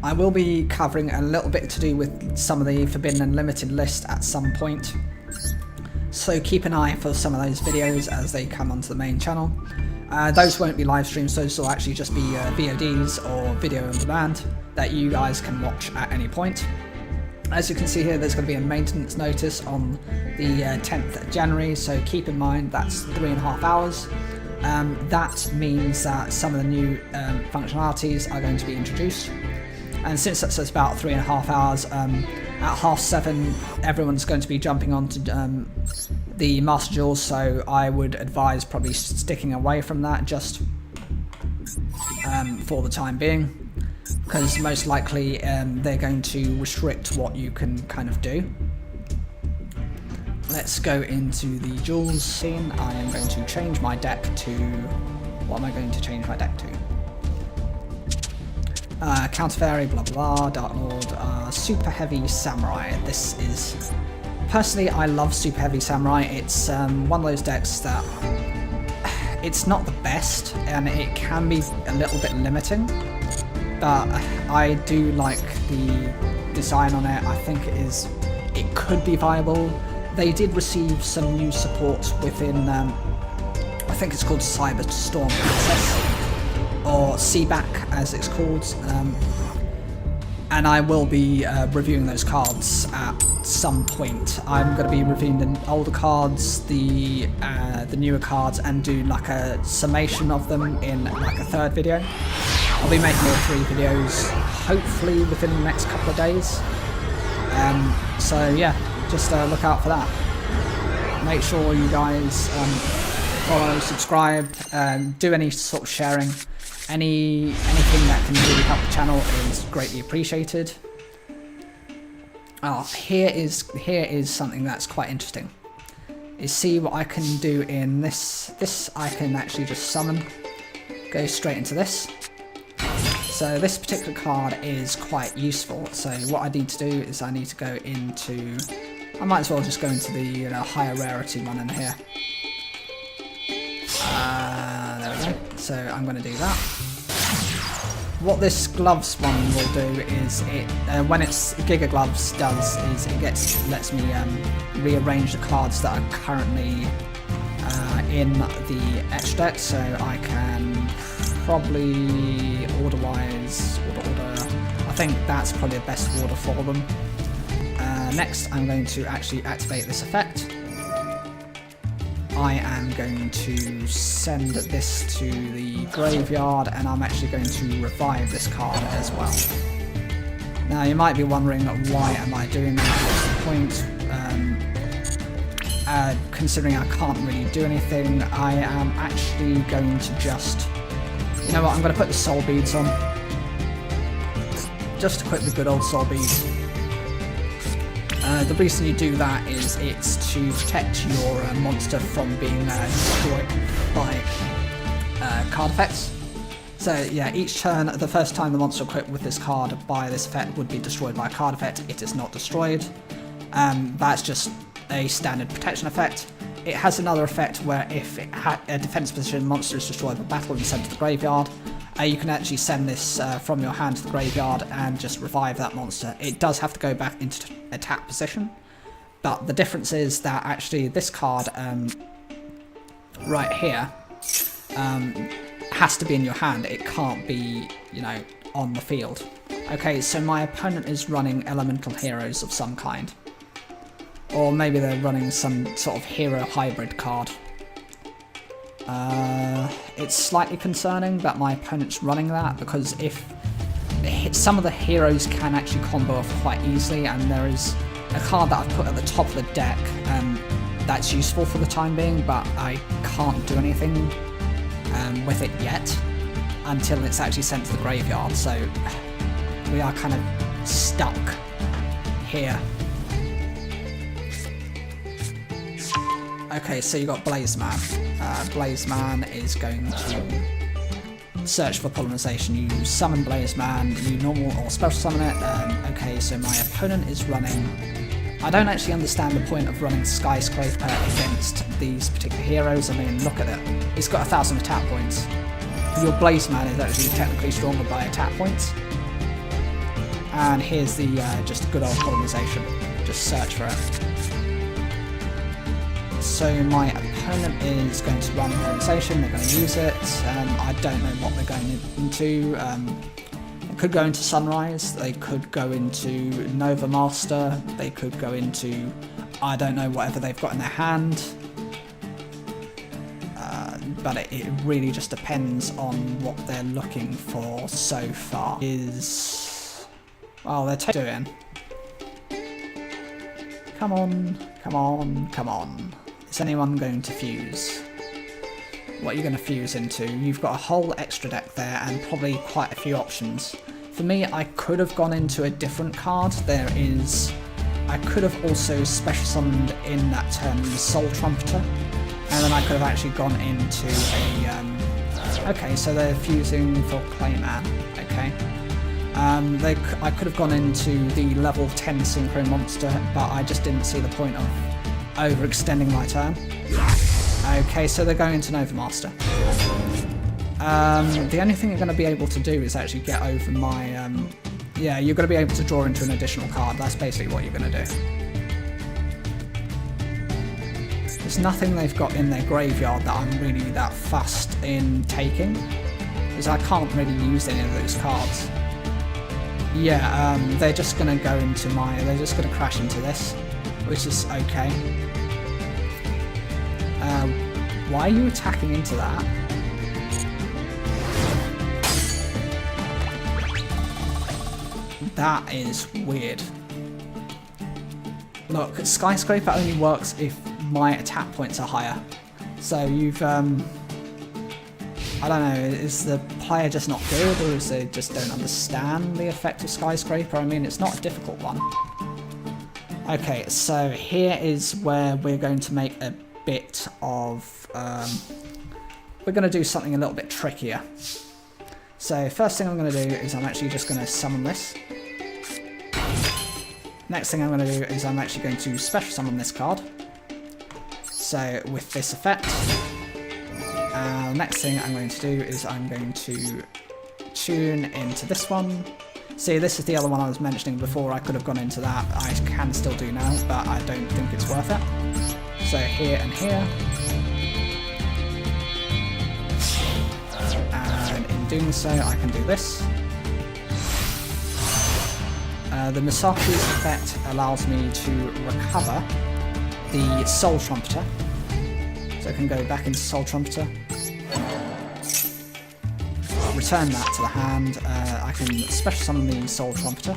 I will be covering a little bit to do with some of the Forbidden Unlimited list at some point, so keep an eye for some of those videos as they come onto the main channel. Those won't be live streams, those will actually just be VODs or video on demand that you guys can watch at any point. As you can see here, there's going to be a maintenance notice on the 10th of January, so keep in mind that's 3.5 hours. That means that some of the new functionalities are going to be introduced. And since that's about 3.5 hours, at 7:30 everyone's going to be jumping onto the Master Duel, so I would advise probably sticking away from that just for the time being. because most likely they're going to restrict what you can kind of do. Let's go into the duels scene. I am going to change my deck to... What am I going to change my deck to? Counter Fairy, blah blah blah, Dark Lord, Super Heavy Samurai. This is... Personally, I love Super Heavy Samurai. It's one of those decks that... It's not the best, and it can be a little bit limiting, but I do like the design on it. I think it could be viable. They did receive some new support within, I think it's called Cyber Storm Access, or CBAC as it's called, and I will be reviewing those cards at some point. I'm going to be reviewing the older cards, the newer cards, and do like a summation of them in like a third video. I'll be making all 3 videos hopefully within the next couple of days. So yeah, just look out for that. Make sure you guys follow, subscribe, do any sort of sharing. Anything that can really help the channel is greatly appreciated. Oh, here is something that's quite interesting. Is see what I can do in this. This I can actually just summon. Go straight into this. So this particular card is quite useful. So what I need to do is I need to go into... I might as well just go into the higher rarity one in here. There we go. So I'm going to do that. What this gloves one will do is it, when it's Giga Gloves does, is it lets me rearrange the cards that are currently in the etch deck, so I can probably order-wise, I think that's probably the best order for them. Next I'm going to actually activate this effect. I am going to send this to the graveyard, and I'm actually going to revive this card as well. Now you might be wondering, why am I doing that? What's the point? Considering I can't really do anything, I am actually going to just... You know what, I'm going to put the soul beads on. Just to equip the good old soul beads. The reason you do that is it's to protect your monster from being destroyed by card effects. So yeah, each turn, the first time the monster equipped with this card by this effect would be destroyed by a card effect. It is not destroyed. That's just a standard protection effect. It has another effect where if a defense position monster is destroyed by battle and sent to the graveyard, you can actually send this from your hand to the graveyard and just revive that monster. It does have to go back into attack position, but the difference is that actually this card right here has to be in your hand. It can't be, on the field. Okay, so my opponent is running elemental heroes of some kind. Or maybe they're running some sort of hero hybrid card. It's slightly concerning that my opponent's running that, because if some of the heroes can actually combo off quite easily, and there is a card that I've put at the top of the deck that's useful for the time being, but I can't do anything with it yet until it's actually sent to the graveyard, so we are kind of stuck here. Okay, so you got Blazeman. Blazeman is going to search for polymerization. You summon Blazeman, you normal or special summon it. Okay, so my opponent is running... I don't actually understand the point of running Skyscraper against these particular heroes. I mean, look at it. He's got 1,000 attack points. Your Blazeman is actually technically stronger by attack points. And here's the just good old polymerization. Just search for it. So my opponent is going to run polymerization, they're going to use it. I don't know what they're going into. They could go into Sunrise, they could go into Nova Master, they could go into, I don't know, whatever they've got in their hand. But it really just depends on what they're looking for so far. Well, they're doing. Come on, come on, come on. Is anyone going to fuse? What are you going to fuse into? You've got a whole extra deck there and probably quite a few options. For me, I could have gone into a different card. I could have also special summoned in that turn the Soul Trumpeter, and then I could have actually gone into a, okay, so they're fusing for Clayman, okay. I could have gone into the level 10 Synchro Monster, but I just didn't see the point of overextending my turn. Okay, so they're going into Nova Master. The only thing you're going to be able to do is actually get over my, yeah, you're going to be able to draw into an additional card. That's basically what you're going to do. There's nothing they've got in their graveyard that I'm really that fussed in taking, because I can't really use any of those cards. Yeah, they're just going to go into they're just going to crash into this, which is okay. Why are you attacking into that? That is weird. Look, Skyscraper only works if my attack points are higher. So you've, I don't know, is the player just not good, or is they just don't understand the effect of Skyscraper? I mean, it's not a difficult one. Okay, so here is where we're going to make a bit of, we're going to do something a little bit trickier. So first thing I'm going to do is I'm actually just going to summon this. Next thing I'm going to do is I'm actually going to special summon this card. So with this effect. Next thing I'm going to do is I'm going to tune into this one. See, this is the other one I was mentioning before. I could have gone into that. I can still do now, but I don't think it's worth it. So here and here. And in doing so, I can do this. The Misaku's effect allows me to recover the Soul Trumpeter. So I can go back into Soul Trumpeter. Return that to the hand. I can special summon the Soul Trumpeter.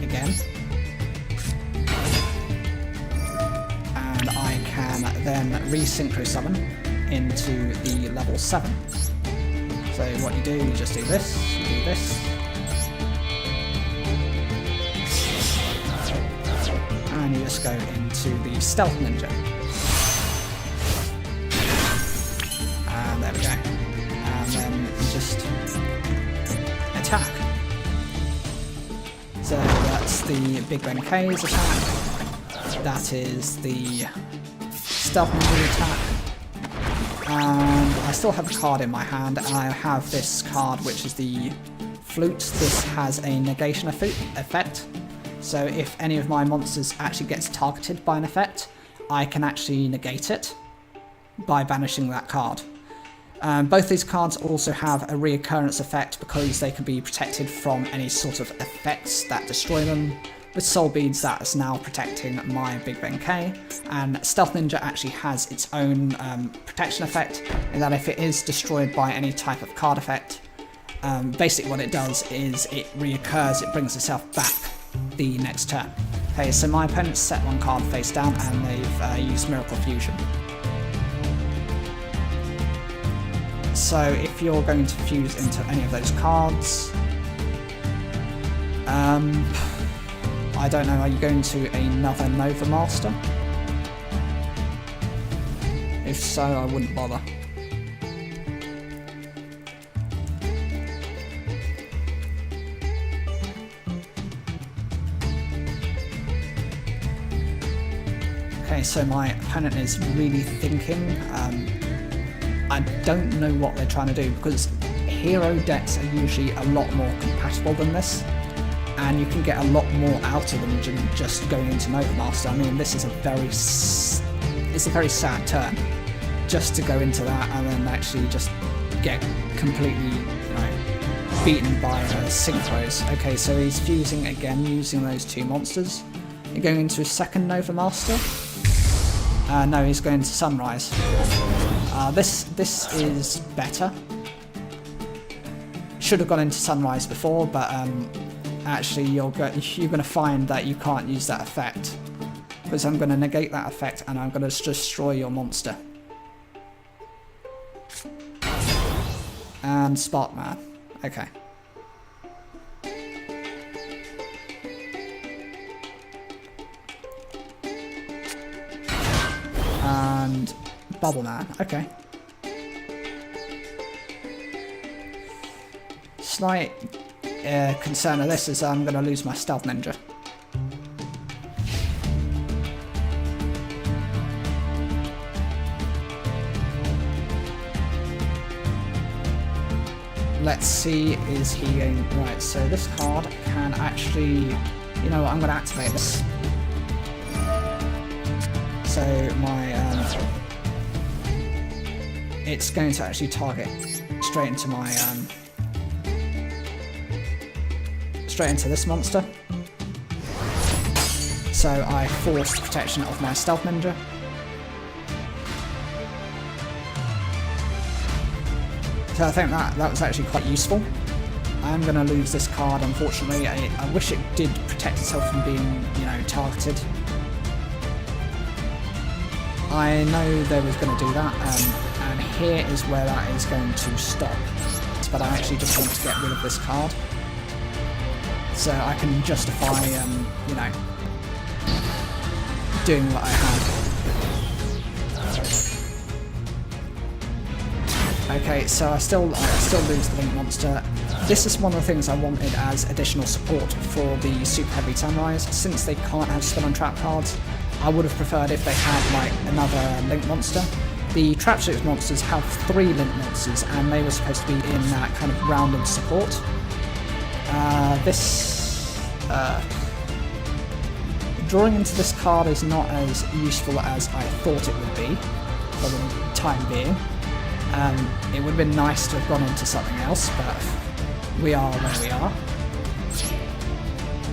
Again. And I can then re-synchro summon into the level 7. So what you do, you just do this, you do this. And you just go into the Stealth Ninja. And there we go. And then you just attack. So that's the Big Ben K's attack. That is the Stealth Ninja attack. And I still have a card in my hand, and I have this card which is the Flute. This has a negation effect. So if any of my monsters actually gets targeted by an effect, I can actually negate it by banishing that card. Both these cards also have a reoccurrence effect because they can be protected from any sort of effects that destroy them. With Soul Beads, that is now protecting my Big Ben K, and Stealth Ninja actually has its own protection effect, in that if it is destroyed by any type of card effect, basically what it does is it reoccurs, it brings itself back the next turn. Okay, so my opponents set one card face down and they've used Miracle Fusion. So if you're going to fuse into any of those cards, I don't know, are you going to another Nova Master? If so, I wouldn't bother. Okay, so my opponent is really thinking. I don't know what they're trying to do, because hero decks are usually a lot more compatible than this, and you can get a lot more out of them than just going into Nova Master. I mean, this is a very sad turn, just to go into that and then actually just get completely, beaten by Synchros. Okay, so he's fusing again using those two monsters. You're going into his second Nova Master. No, he's going to Sunrise. This is better. Should have gone into Sunrise before, but actually you're going to find that you can't use that effect, because I'm going to negate that effect and I'm going to destroy your monster. And Sparkman. Okay. Bubble Man. Okay. Slight concern of this is I'm going to lose my Stealth Ninja. Let's see, is he going... Right, so this card can actually... You know what, I'm going to activate this. So my... it's going to actually target straight into my... straight into this monster. So I forced protection of my Stealth Ninja. So I think that was actually quite useful. I'm going to lose this card, unfortunately. I wish it did protect itself from being, you know, targeted. I know they was going to do that, and here is where that is going to stop. But I actually just want to get rid of this card, so I can justify, you know, doing what I have. Okay, so I still lose the Link Monster. This is one of the things I wanted as additional support for the Super Heavy Samurais. Since they can't have Spell and Trap cards, I would have preferred if they had like another Link Monster. The Trap Shoots monsters have 3 Link Monsters, and they were supposed to be in that kind of rounded support. Drawing into this card is not as useful as I thought it would be for the time being. It would have been nice to have gone into something else, but we are where we are.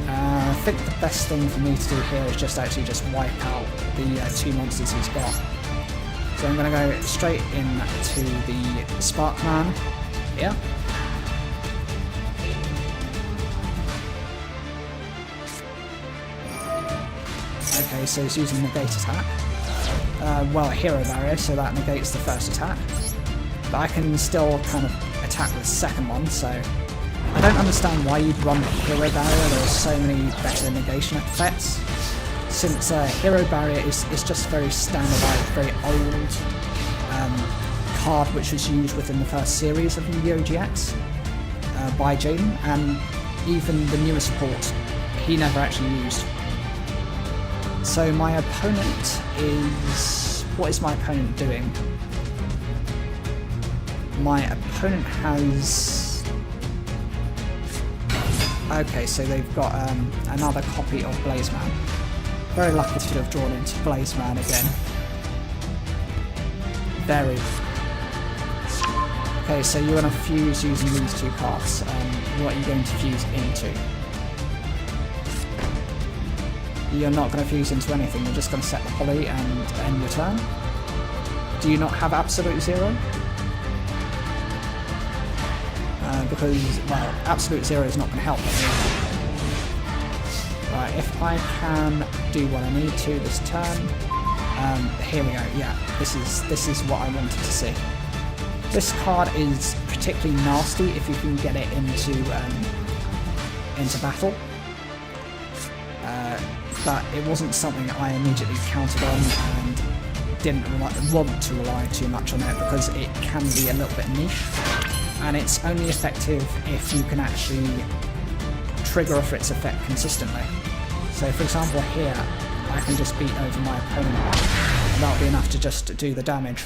I think the best thing for me to do here is just wipe out the 2 monsters he's got. So I'm going to go straight into the Sparkman here. Okay, so he's using Negate attack. Well, Hero Barrier, so that negates the first attack. But I can still kind of attack the second one, so I don't understand why you'd run Hero Barrier. There are so many better negation effects. Since Hero Barrier is just very standardized, very old card which was used within the first series of Yu-Gi-Oh! GX by Jaden, and even the newer support he never actually used. So my opponent is... What is my opponent doing? My opponent has... Okay, so they've got another copy of Blazeman. Very lucky to have drawn into Blazeman again. Very. Okay, so you're going to fuse using these 2 cards. What are you going to fuse into? You're not going to fuse into anything, you're just going to set the Holly and end your turn. Do you not have Absolute Zero? Because, well, Absolute Zero is not going to help me. Right, if I can do what I need to this turn, here we go. Yeah, this is what I wanted to see. This card is particularly nasty if you can get it into battle, but it wasn't something I immediately counted on and didn't want to rely too much on it because it can be a little bit niche. And it's only effective if you can actually trigger a Fritz effect consistently. So for example here, I can just beat over my opponent, and that'll be enough to just do the damage.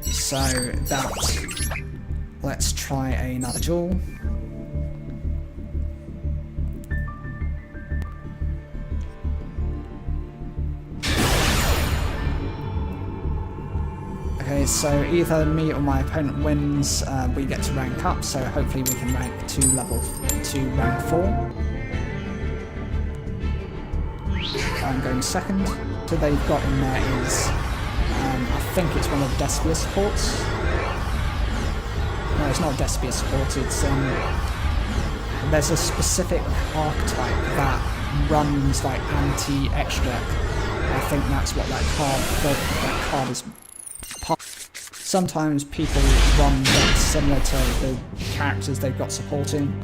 So that, let's try another duel. Okay, so either me or my opponent wins, we get to rank up, so hopefully we can rank to rank 4. I'm going second. So they've got in there is, I think it's one of Despia supports. No, it's not Despia support, it's, there's a specific archetype that runs like anti-extra. I think that's what that card is. Sometimes people run very similar to the characters they've got supporting,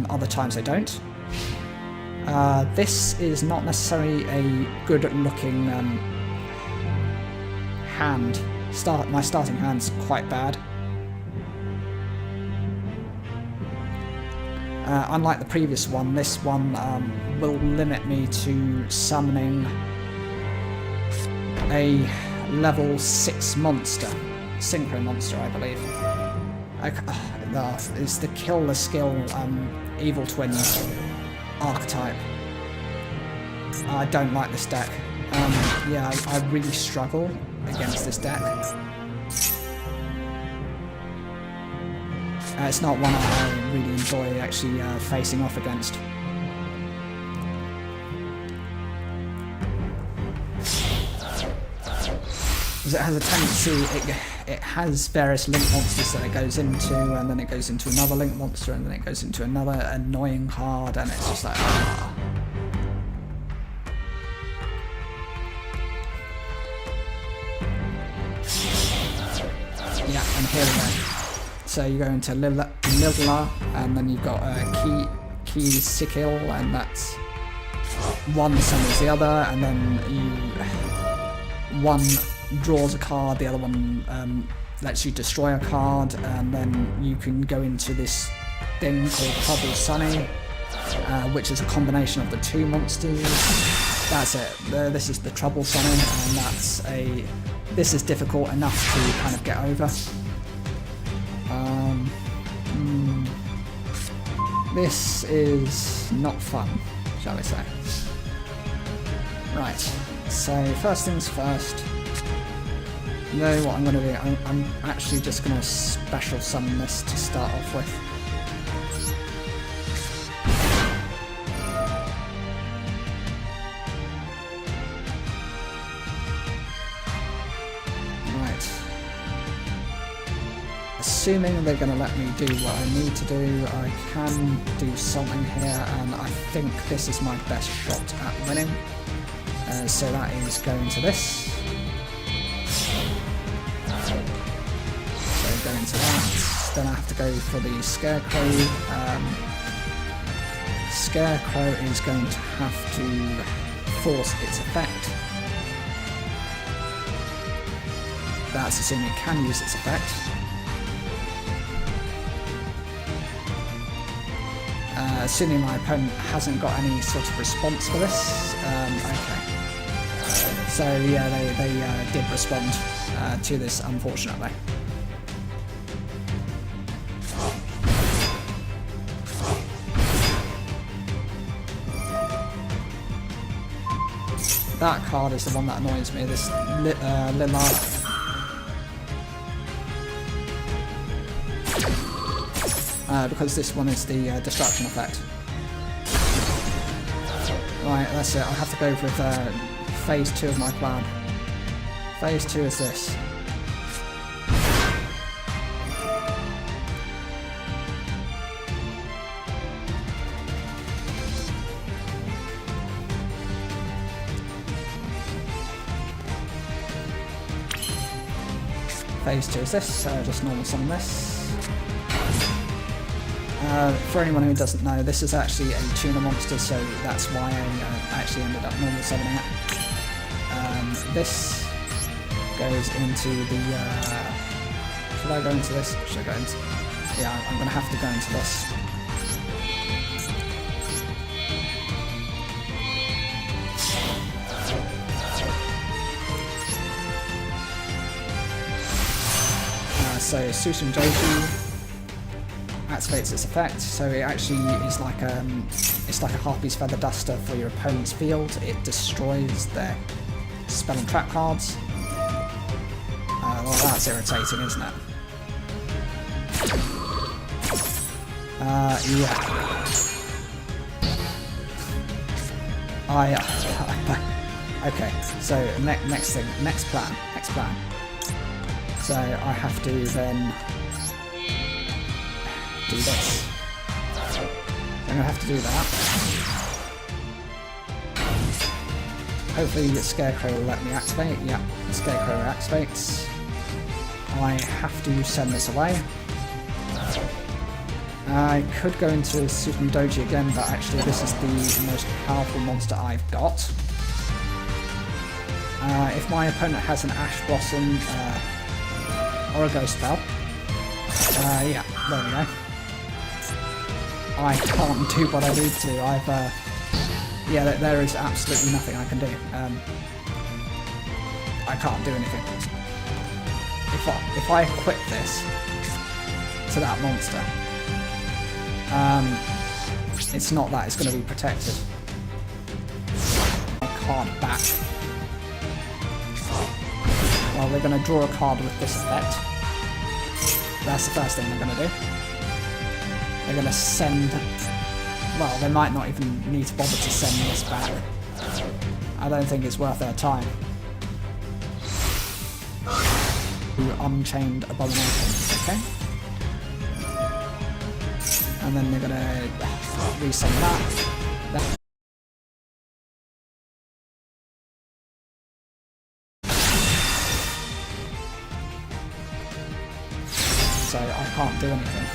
other times they don't. This is not necessarily a good looking hand. My starting hand's quite bad. Unlike the previous one, this one will limit me to summoning a level 6 monster. Synchro monster, I believe. It's the kill the skill evil twin archetype. I don't like this deck. Yeah, I really struggle against this deck. It's not one I really enjoy actually facing off against. Because it has a tendency, it has various link monsters that it goes into, and then it goes into another link monster, and then it goes into another annoying card, and it's just like, ah. Yeah, and here we go. So you go into Lilla, and then you've got Key Sikil, and that's one summons the other, and then one draws a card, the other one lets you destroy a card, and then you can go into this thing called Trouble Sunny, which is a combination of the two monsters. That's it. This is the Trouble Sunny, and this is difficult enough to kind of get over. This is not fun, shall we say. Right, so first things first. You know what I'm going to do? I'm actually just going to special summon this to start off with. Assuming they're going to let me do what I need to do, I can do something here, and I think this is my best shot at winning. So that is going to this. So go into that. Then I have to go for the Scarecrow. Scarecrow is going to have to force its effect. That's assuming it can use its effect. Assuming my opponent hasn't got any sort of response for this. Okay. So yeah, they did respond to this, unfortunately. That card is the one that annoys me, this Lilla. Because this one is the destruction effect. Right, that's it. I have to go with phase 2 of my plan. Phase 2 is this. Phase 2 is this, so just normal summon this. For anyone who doesn't know, this is actually a tuner monster, so that's why I actually ended up normal summoning it. This goes into the... should I go into this? Should I go into... Yeah, I'm going to have to go into this. So Susan Joshi activates its effect, so it actually is like it's like a Harpy's Feather Duster for your opponent's field. It destroys their spell and trap cards. Well, that's irritating, isn't it? Yeah. Okay, so next plan. So I have to then do this. I'm going to have to do that. Hopefully the Scarecrow will let me activate. Yeah, the Scarecrow activates. I have to send this away. I could go into Susan Doji again, but actually this is the most powerful monster I've got. If my opponent has an Ash Blossom or a Ghost Spell, yeah, there we go. I can't do what I need to. Yeah, there is absolutely nothing I can do. I can't do anything. If I equip this to that monster, it's not that it's going to be protected. I can't back. Well, we're going to draw a card with this effect. That's the first thing they're going to do. They're going to send... Well, they might not even need to bother to send this back. I don't think it's worth their time. Unchained Abomination, okay? And then they're going to resend that. So I can't do anything.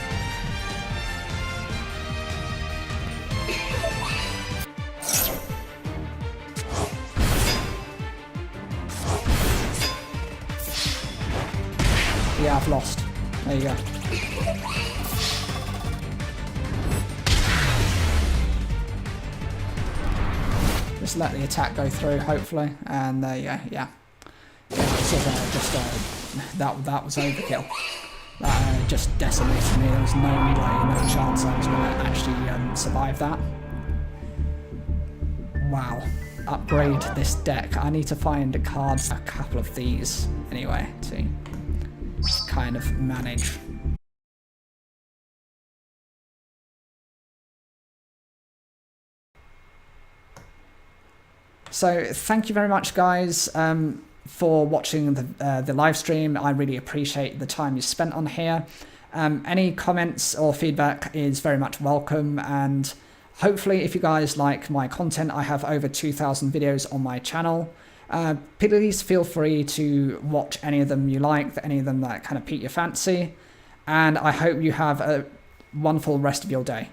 Yeah, I've lost. There you go. Just let the attack go through, hopefully, and there you go. Yeah, this is that was overkill. That just decimated me. There was no chance I was going to actually survive that. Wow. Upgrade this deck. I need to find a couple of these anyway to kind of manage. So thank you very much, guys, for watching the live stream. I really appreciate the time you spent on here. Any comments or feedback is very much welcome, and hopefully if you guys like my content, I have over 2,000 videos on my channel. Please feel free to watch any of them you like, any of them that kind of pique your fancy, and I hope you have a wonderful rest of your day.